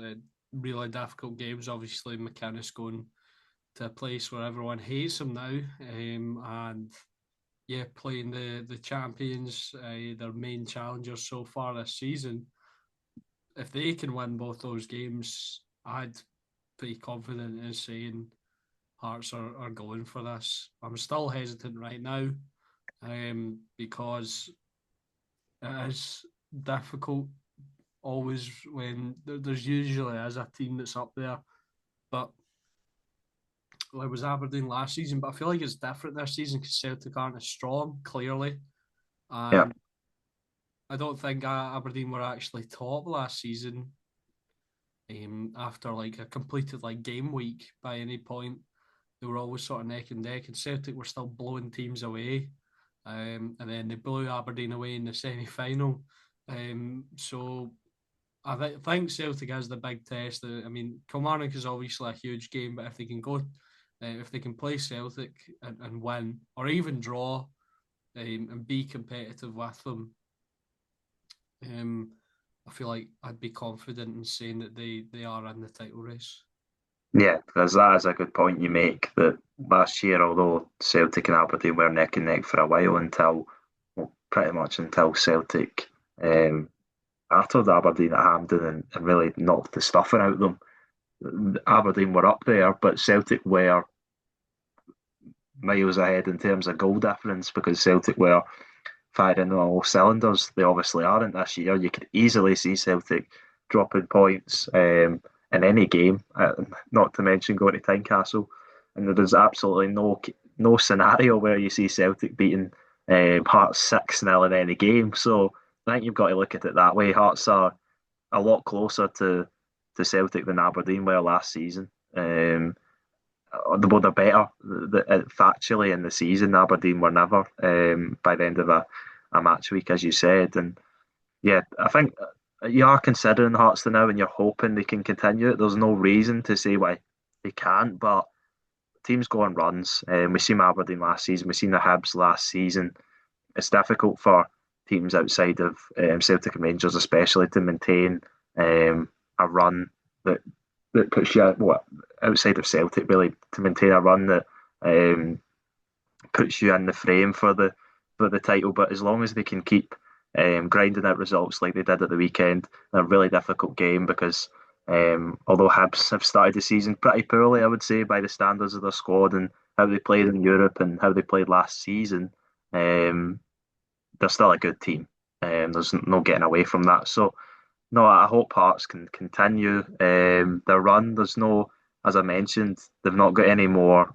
really difficult games. Obviously, McInnes going to a place where everyone hates him now, and yeah, playing the champions, their main challengers so far this season. If they can win both those games, I'd be confident in saying Hearts are going for this. I'm still hesitant right now, because it is difficult always when there's usually as a team that's up there. But well, it was Aberdeen last season, but I feel like it's different this season because Celtic aren't as strong, clearly. Yeah, And I don't think Aberdeen were actually top last season, after like a completed like game week by any point. They were always sort of neck and neck, and Celtic were still blowing teams away. And then they blew Aberdeen away in the semi final. So I think Celtic has the big test. I mean, Kilmarnock is obviously a huge game, but if they can go, if they can play Celtic and win, or even draw, and be competitive with them, I feel like I'd be confident in saying that they are in the title race. yeah, because that is a good point you make. That last year, although Celtic and Aberdeen were neck and neck for a while until, well, pretty much until Celtic battered Aberdeen at Hampden and really knocked the stuffing out of them. Aberdeen were up there, but Celtic were miles ahead in terms of goal difference because Celtic were firing on all cylinders. They obviously aren't this year. You could easily see Celtic dropping points in any game, not to mention going to Tynecastle. And there's absolutely no scenario where you see Celtic beating Hearts 6-0 in any game. So I think you've got to look at it that way. Hearts are a lot closer to Celtic than Aberdeen were last season. They're better factually in the season. Aberdeen were never by the end of a match week, as you said. And yeah, I think you are considering Hearts now and you're hoping they can continue it. There's no reason to say why they can't, but teams go on runs. We've seen Aberdeen last season, we've seen the Hibs last season. It's difficult for teams outside of Celtic and Rangers, especially, to maintain a run that puts you outside of Celtic, really, to maintain a run that puts you in the frame for the title. But as long as they can keep grinding out results like they did at the weekend, a really difficult game because although Hibs have started the season pretty poorly, I would say, by the standards of their squad and how they played in Europe and how they played last season, they're still a good team. There's no getting away from that. So, no, I hope Hearts can continue their run. There's no, as I mentioned, they've not got any more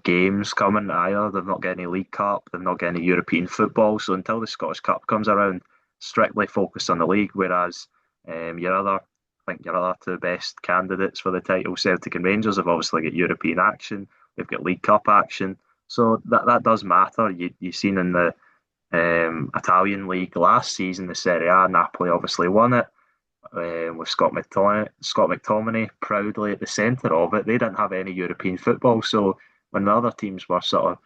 games coming either. They've not got any League Cup. They've not got any European football. So until the Scottish Cup comes around, strictly focused on the league. Whereas I think your other two best candidates for the title, Celtic and Rangers, have obviously got European action. They've got League Cup action. So that does matter. You've seen in the Italian league last season, the Serie A, Napoli obviously won it with Scott McTominay proudly at the centre of it. They didn't have any European football, so when the other teams were sort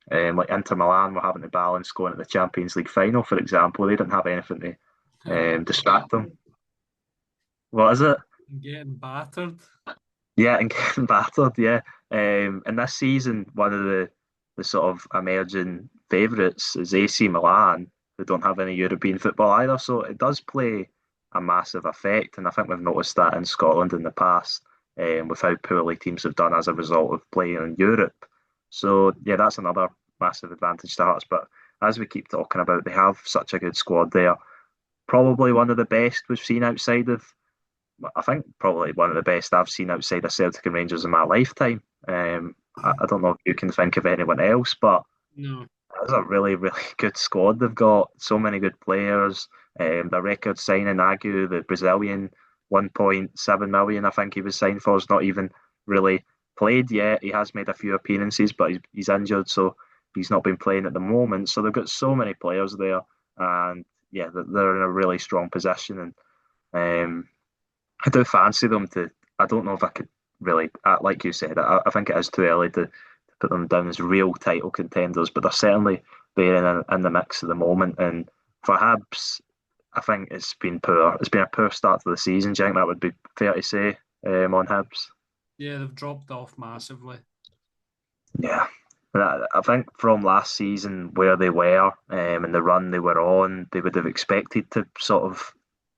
of like Inter Milan were having to balance going to the Champions League final, for example, they didn't have anything to distract them. What is it? Getting battered. Yeah, and getting battered. Yeah, and this season, one of the sort of emerging favourites is AC Milan, who don't have any European football either. So it does play a massive effect, and I think we've noticed that in Scotland in the past, with how poorly teams have done as a result of playing in Europe. So yeah, that's another massive advantage to Hearts. But as we keep talking about, they have such a good squad there. Probably one of the best we've seen outside of, I think probably one of the best I've seen outside of Celtic and Rangers in my lifetime. I don't know if you can think of anyone else, but No. it's a really, really good squad. They've got so many good players. The record signing Agu, the Brazilian, 1.7 million, I think he was signed for, is not even really played yet. He has made a few appearances, but he's injured, so he's not been playing at the moment. So they've got so many players there, and yeah, they're in a really strong position. And I do fancy them to. I don't know if I could really, like you said, I think it is too early to put them down as real title contenders, but they're certainly there in the mix at the moment. And for Hibs, I think it's been poor. It's been a poor start to the season. Do you think that would be fair to say on Hibs? Yeah, they've dropped off massively. Yeah. I think from last season, where they were and the run they were on, they would have expected to sort of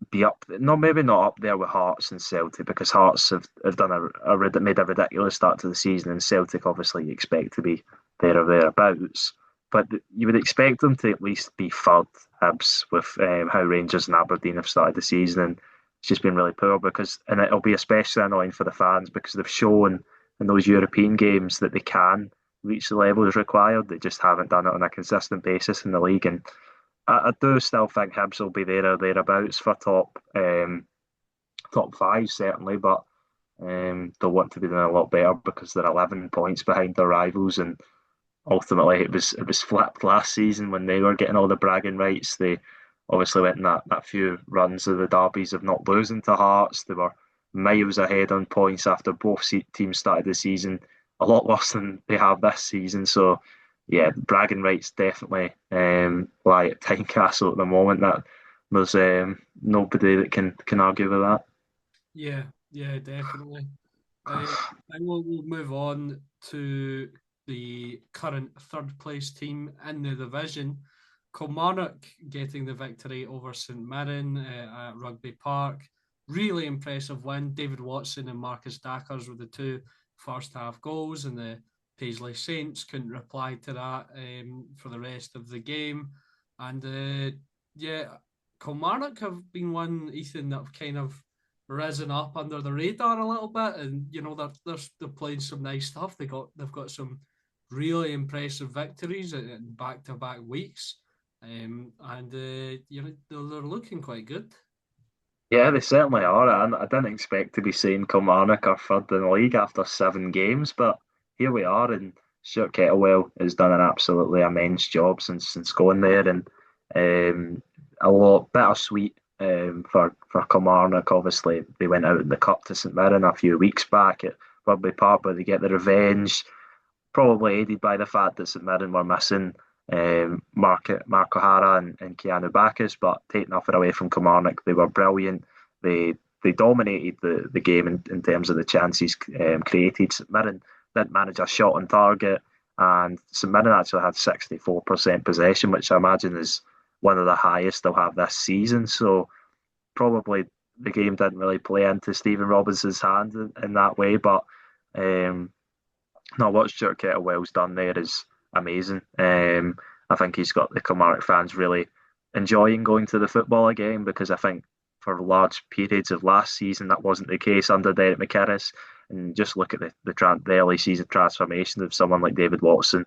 be up. No, maybe not up there with Hearts and Celtic because Hearts have done made a ridiculous start to the season, and Celtic obviously you expect to be there or thereabouts. But you would expect them to at least be third, Hibs, with how Rangers and Aberdeen have started the season, and it's just been really poor and it'll be especially annoying for the fans because they've shown in those European games that they can reach the levels required. They just haven't done it on a consistent basis in the league, and I do still think Hibs will be there or thereabouts for top five certainly, but they'll want to be doing a lot better because they're 11 points behind their rivals, and ultimately it was flipped last season when they were getting all the bragging rights. They obviously went in that few runs of the derbies of not losing to Hearts. They were miles ahead on points after both teams started the season, a lot worse than they have this season. So yeah, bragging rights definitely lie at Tynecastle at the moment. That there's nobody that can argue with that. Yeah, yeah, definitely. I will move on to the current third place team in the division. Kilmarnock getting the victory over St Mirren at Rugby Park. Really impressive win. David Watson and Marcus Dackers were the two first half goals, and the Paisley Saints couldn't reply to that for the rest of the game. And yeah, Kilmarnock have been one, Ethan, that have kind of risen up under the radar a little bit, and they're playing some nice stuff. They've got some really impressive victories in back-to-back weeks, and they're looking quite good. Yeah, they certainly are. And I didn't expect to be saying Kilmarnock are third in the league after 7 games, but here we are. And Stuart Kettlewell has done an absolutely immense job since going there, and a lot bittersweet for Kilmarnock. Obviously, they went out in the cup to St Mirren a few weeks back at Rugby Park, but they get the revenge, probably aided by the fact that St Mirren were missing Mark O'Hara and Keanu Bacchus, but take nothing away from Kilmarnock. They were brilliant. They dominated the game in terms of the chances created. St Mirren didn't manage a shot on target, and St Mirren actually had 64% possession, which I imagine is one of the highest they'll have this season. So probably the game didn't really play into Stephen Robinson's hand in that way, but um, no, what Stuart Kettlewell's done there is amazing. I think he's got the Kilmarnock fans really enjoying going to the football again, because I think for large periods of last season that wasn't the case under Derek McInnes. And just look at the early season transformation of someone like David Watson,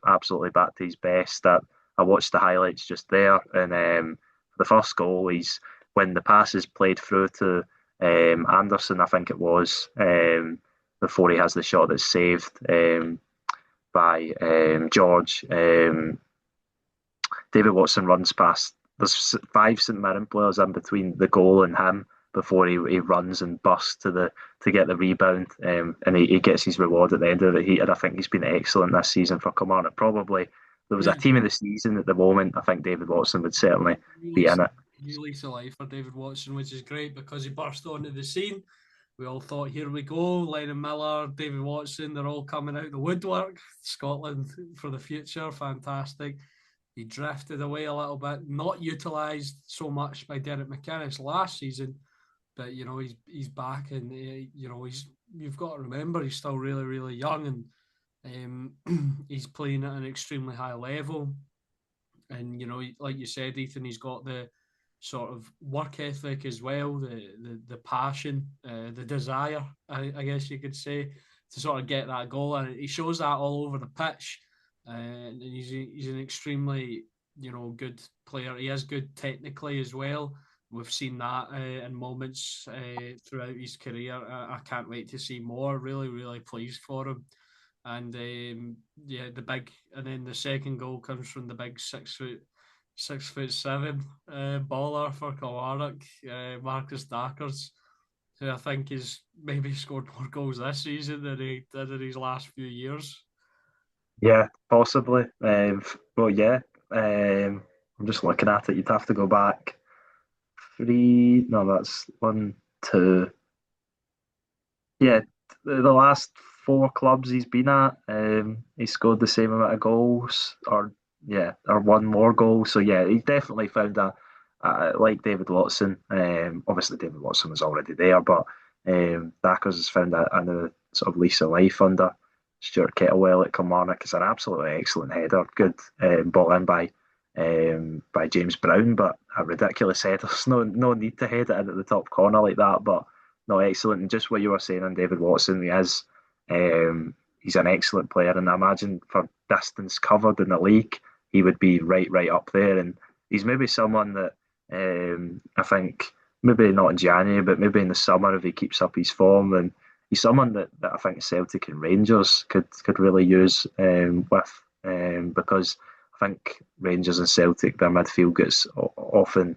absolutely back to his best. That I watched the highlights just there, and the first goal, he's when the pass is played through to Anderson, I think it was. Before he has the shot that's saved by George. David Watson runs past. There's 5 St Mirren players in between the goal and him before he runs and busts to get the rebound, and he gets his reward at the end of it. And I think he's been excellent this season for Kilmarnock. Probably there was a Yeah, team of the season at the moment. I think David Watson would certainly be really, in it. really to life for David Watson, which is great because he burst onto the scene. We all thought, here we go, Lennon Miller, David Watson, they're all coming out the woodwork. Scotland for the future, fantastic. He drifted away a little bit, not utilised so much by Derek McInnes last season, but he's back, and you've got to remember he's still really really young, and he's playing at an extremely high level, and like you said, Ethan, he's got the sort of work ethic as well, the passion, the desire, I guess you could say, to sort of get that goal, and he shows that all over the pitch. And he's an extremely good player. He is good technically as well. We've seen that in moments throughout his career. I can't wait to see more. Really, really pleased for him. And and then the second goal comes from the big 6'7" baller for Kilmarnock, Marcus Dackers, who I think has maybe scored more goals this season than he did in his last few years. Yeah, possibly. Well, yeah. I'm just looking at it. You'd have to go back 3. No, that's 1, 2. Yeah, the last 4 clubs he's been at, he scored the same amount of goals, or 1 more goal. So yeah, he's definitely found like David Watson. Obviously David Watson was already there, but Dackers has found a new sort of lease of life under Stuart Kettlewell at Kilmarnock. It's an absolutely excellent header, good ball in by James Brown, but a ridiculous header. There's no need to head it in at the top corner like that, but no, excellent. And just what you were saying on David Watson, he's an excellent player, and I imagine for distance covered in the league, he would be right up there. And he's maybe someone that I think maybe not in January, but maybe in the summer if he keeps up his form, and he's someone that I think Celtic and Rangers could really use because I think Rangers and Celtic, their midfield gets often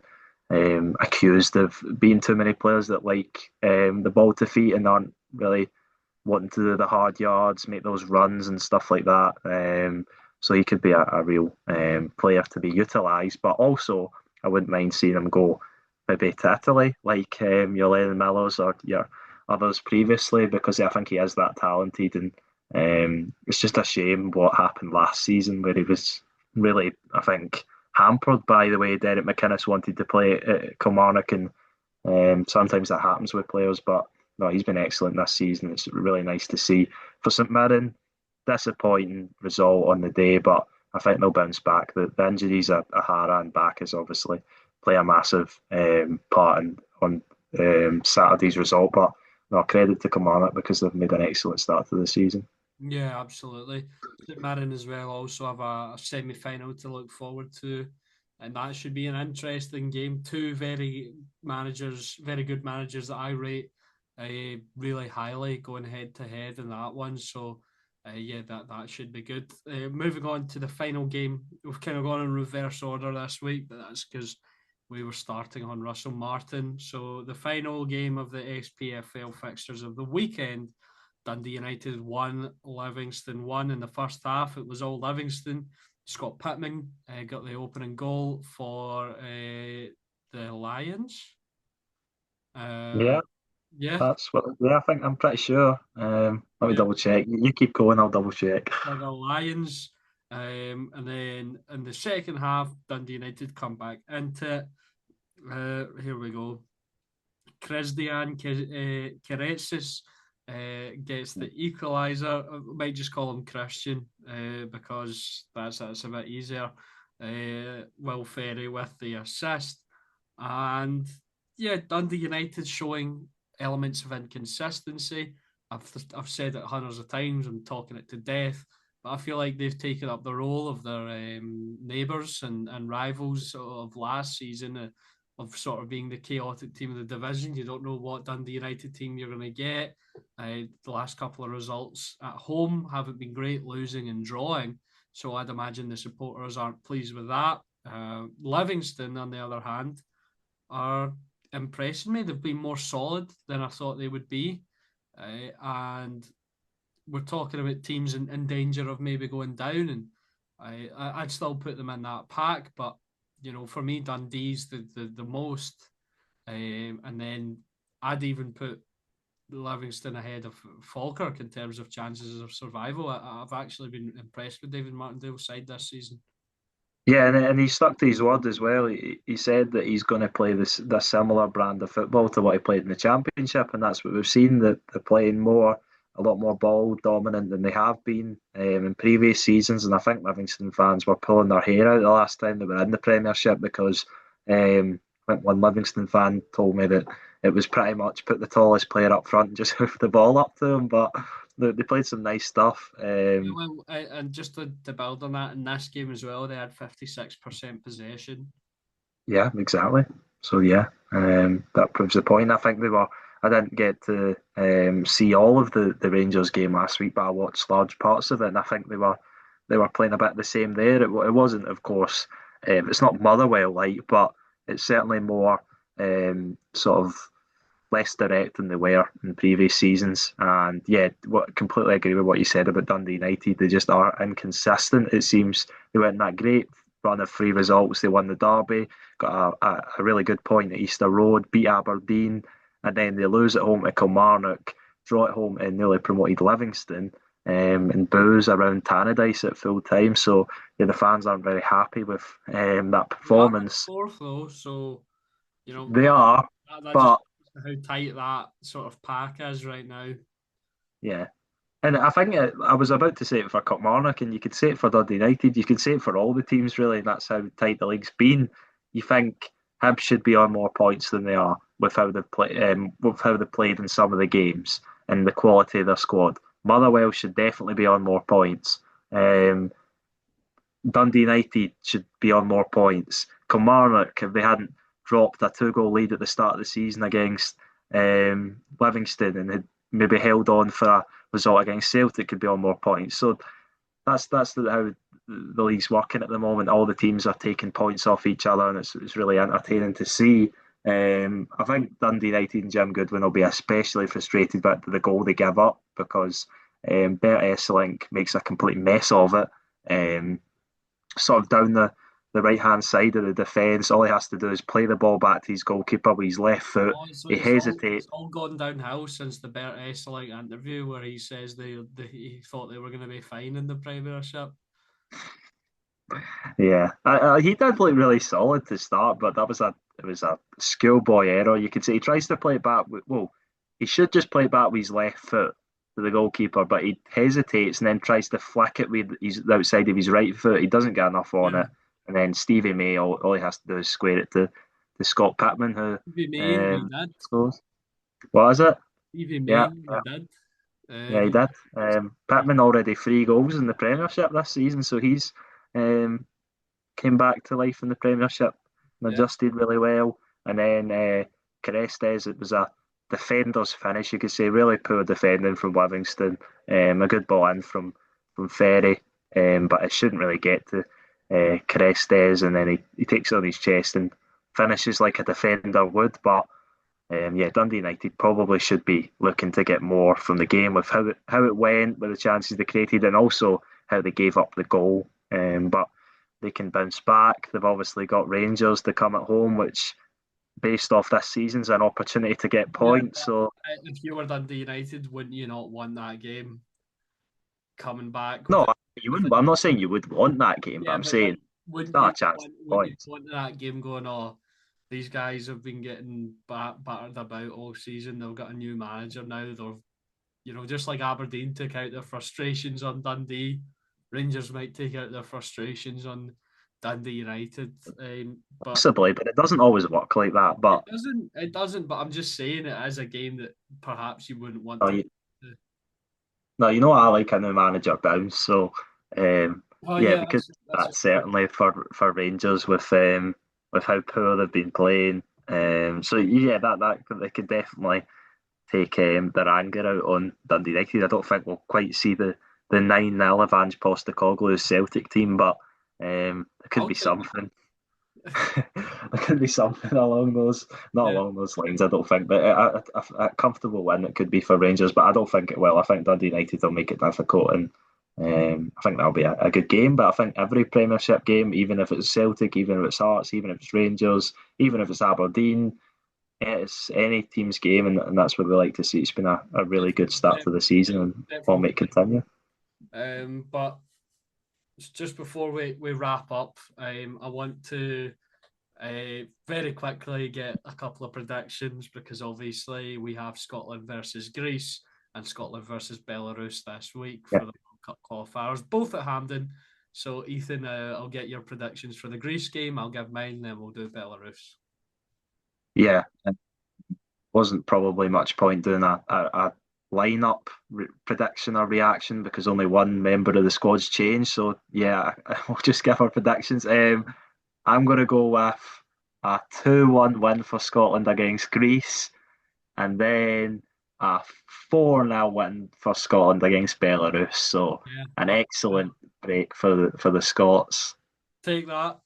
accused of being too many players that like the ball to feet and aren't really wanting to do the hard yards, make those runs and stuff like that. So he could be a real player to be utilised, but also I wouldn't mind seeing him go maybe to Italy, like your Lennon Millers or your others previously, because I think he is that talented, and it's just a shame what happened last season where he was really, I think, hampered by the way Derek McInnes wanted to play at Kilmarnock, and sometimes that happens with players, but no, he's been excellent this season. It's really nice to see. For St Mirren, disappointing result on the day, but I think they'll bounce back. The injuries of O'Hara and Bacchus obviously play a massive part on Saturday's result. But no, credit to Kilmarnock because they've made an excellent start to the season. Yeah, absolutely. St Mirren as well also have a semi final to look forward to, and that should be an interesting game. Two very good managers that I rate really highly going head to head in that one. So, yeah, that should be good. Moving on to the final game, we've kind of gone in reverse order this week, but that's because we were starting on Russell Martin. So, the final game of the SPFL fixtures of the weekend. Dundee United won, Livingston won in the first half. It was all Livingston. Scott Pittman got the opening goal for the Lions. Yeah, Yeah, that's what. Yeah, I think I'm pretty sure. Let me yeah, double check. You keep going. I'll double check. for the Lions. And then in the second half, Dundee United come back into it. Here we go. Krezdian Keretsis gets the equaliser. I might just call him Christian because that's a bit easier. Will Ferry with the assist. And yeah, Dundee United showing elements of inconsistency. I've said it hundreds of times. I'm talking it to death. But I feel like they've taken up the role of their neighbours and rivals of last season. Of sort of being the chaotic team of the division. You don't know what Dundee United team you're going to get. The last couple of results at home haven't been great, losing and drawing. So I'd imagine the supporters aren't pleased with that. Livingston, on the other hand, are impressing me. They've been more solid than I thought they would be. And we're talking about teams in danger of maybe going down. And I'd still put them in that pack, but for me, Dundee's the most, and then I'd even put Livingston ahead of Falkirk in terms of chances of survival. I've actually been impressed with David Martindale's side this season. Yeah, and he stuck to his word as well. He said that he's going to play this similar brand of football to what he played in the Championship, and that's what we've seen. That they're playing a lot more ball dominant than they have been in previous seasons. And I think Livingston fans were pulling their hair out the last time they were in the Premiership because one Livingston fan told me that it was pretty much put the tallest player up front and just hoof the ball up to him. But they played some nice stuff. Yeah, well, and just to build on that, in this game as well, they had 56% possession. Yeah, exactly. So yeah, that proves the point. I think they were. I didn't get to see all of the Rangers game last week, but I watched large parts of it, and I think they were playing a bit the same there. It wasn't, of course, it's not Motherwell like, but it's certainly more sort of less direct than they were in previous seasons. And yeah, completely agree with what you said about Dundee United. They just are inconsistent. It seems they went that great run of three results. They won the derby, got a really good point at Easter Road, beat Aberdeen, and then they lose at home to Kilmarnock, draw at home and nearly promoted Livingston. And boos around Tannadice at full time. So yeah, the fans aren't very happy with that They are in performance. fourth though, so They are, that just but how tight that sort of pack is right now. yeah. And I think I was about to say it for Kilmarnock, and you could say it for Dundee United. You could say it for all the teams, really. That's how tight the league's been. You think Hibs should be on more points than they are with how they've played in some of the games and the quality of their squad. Motherwell should definitely be on more points. Dundee United should be on more points. Kilmarnock, if they hadn't dropped a two-goal lead at the start of the season against Livingston and had maybe held on for a result against Celtic, could be on more points. So that's how the league's working at the moment. All the teams are taking points off each other, and it's really entertaining to see. I think Dundee United and Jim Goodwin will be especially frustrated by the goal they give up because Bert Esselink makes a complete mess of it. Sort of down the right hand side of the defence. All he has to do is play the ball back to his goalkeeper with his left foot. Oh, so He it's hesitates. all gone downhill since the Bert Esselink interview where he says he thought they were going to be fine in the Premiership. Yeah, he did look really solid to start, but it was a schoolboy error. You could say he tries to play it back. Well, he should just play it back with his left foot to the goalkeeper, but he hesitates and then tries to flick it with the outside of his right foot. He doesn't get enough on Yeah. it, and then Stevie May, all he has to do is square it to the Scott Pittman who Even me, we did. scores. What is it? Even Yeah, me, we did. yeah, he He, did. Pittman already 3 goals in the Premiership this season, so he's um, came back to life in the Premiership and yeah, adjusted really well. And then Carestes, it was a defender's finish, you could say, really poor defending from Livingston. A good ball in from Ferry, but it shouldn't really get to Carestes, and then he takes it on his chest and finishes like a defender would. But yeah, Dundee United probably should be looking to get more from the game with how it went, with the chances they created, and also how they gave up the goal. But they can bounce back. They've obviously got Rangers to come at home, which, based off this season's an opportunity to get yeah. points. So If you were Dundee United, wouldn't you not want that game coming back no, you with wouldn't. it? I'm not saying you would want that game, but Yeah, I'm but like, saying wouldn't not you a chance want? for Wouldn't you points. want that game going? Oh, these guys have been getting battered about all season. They've got a new manager now. Just like Aberdeen took out their frustrations on Dundee, Rangers might take out their frustrations on Dundee United. But Possibly, but it doesn't always work like that. it But doesn't. It doesn't. But I'm just saying it as a game that perhaps you wouldn't want no, to. no, you know what, I like a new manager bounce. So Oh yeah, yeah, we could do that's that certainly for Rangers with how poor they've been playing. So yeah, that they could definitely take their anger out on Dundee United. I don't think we'll quite see the 9-0 of Ange Postecoglou's Celtic team, but there could I'll be take something. There could be something along those, not yeah. along those lines, I don't think, but a comfortable win it could be for Rangers, but I don't think it will. I think Dundee United will make it difficult, and I think that'll be a good game. But I think every Premiership game, even if it's Celtic, even if it's Hearts, even if it's Rangers, even if it's Aberdeen, it's any team's game, and that's what we like to see. It's been a really good start to the season, and one may Definitely. continue. But just before we wrap up, I want to very quickly get a couple of predictions because obviously we have Scotland versus Greece and Scotland versus Belarus this week Yeah, for the World Cup qualifiers, both at Hampden. So, Ethan, I'll get your predictions for the Greece game. I'll give mine, then we'll do Belarus. yeah. Wasn't probably much point doing a lineup prediction or reaction because only one member of the squad's changed. So yeah, we'll just give our predictions. I'm going to go with a 2-1 win for Scotland against Greece, and then a 4-0 win for Scotland against Belarus. So Yeah, an excellent break for the Scots. take that.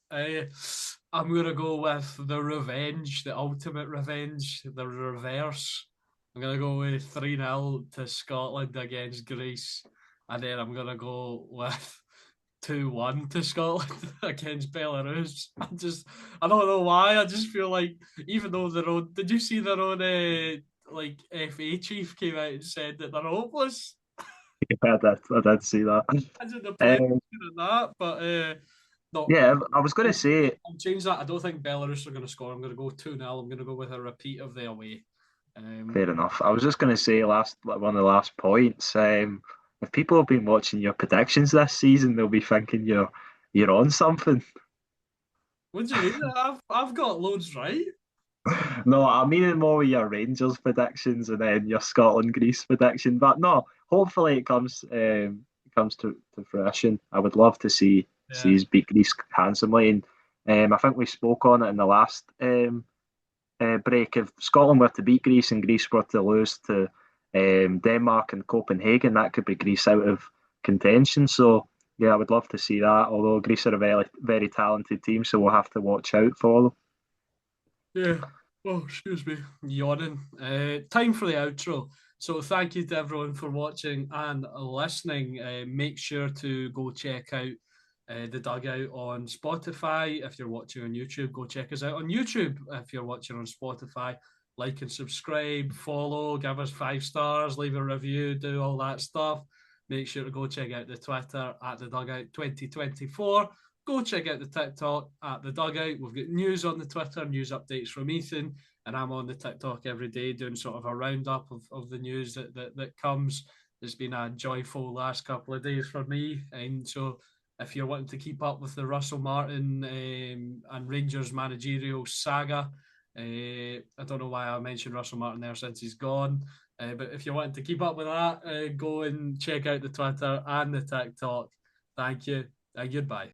I'm gonna go with the revenge, the ultimate revenge, the reverse. I'm gonna go with 3-0 to Scotland against Greece, and then I'm gonna go with 2-1 to Scotland against Belarus. I don't know why. I just feel like even though they're on, did you see their own like FA chief came out and said that they're hopeless? I did see that. Imagine the pressure Um, of that, but no, yeah, I was going to say I'll change that. I don't think Belarus are going to score. I'm going to go 2-0. I'm going to go with a repeat of the away. fair enough. I was just going to say one of the last points. If people have been watching your predictions this season, they'll be thinking you're on something. What do you mean? I've got loads right. No, I mean it more with your Rangers predictions and then your Scotland Greece prediction. But no, hopefully it comes to fruition. I would love to see Yeah. us beat Greece handsomely, and I think we spoke on it in the last break. If Scotland were to beat Greece and Greece were to lose to Denmark and Copenhagen, that could be Greece out of contention. So yeah, I would love to see that. Although Greece are a very very talented team, so we'll have to watch out for them. Yeah. Oh, excuse me. Yawning. Time for the outro. So thank you to everyone for watching and listening. Make sure to go check out the Dugout on Spotify. If you're watching on YouTube, go check us out on YouTube. If you're watching on Spotify, like and subscribe, follow, give us 5 stars, leave a review, do all that stuff. Make sure to go check out the Twitter at the Dugout 2024. Go check out the TikTok at the Dugout. We've got news on the Twitter, news updates from Ethan, and I'm on the TikTok every day doing sort of a roundup of the news that comes. It's been a joyful last couple of days for me, and so if you're wanting to keep up with the Russell Martin and Rangers managerial saga, I don't know why I mentioned Russell Martin there since he's gone. But if you want to keep up with that, go and check out the Twitter and the TikTok. Thank you and goodbye.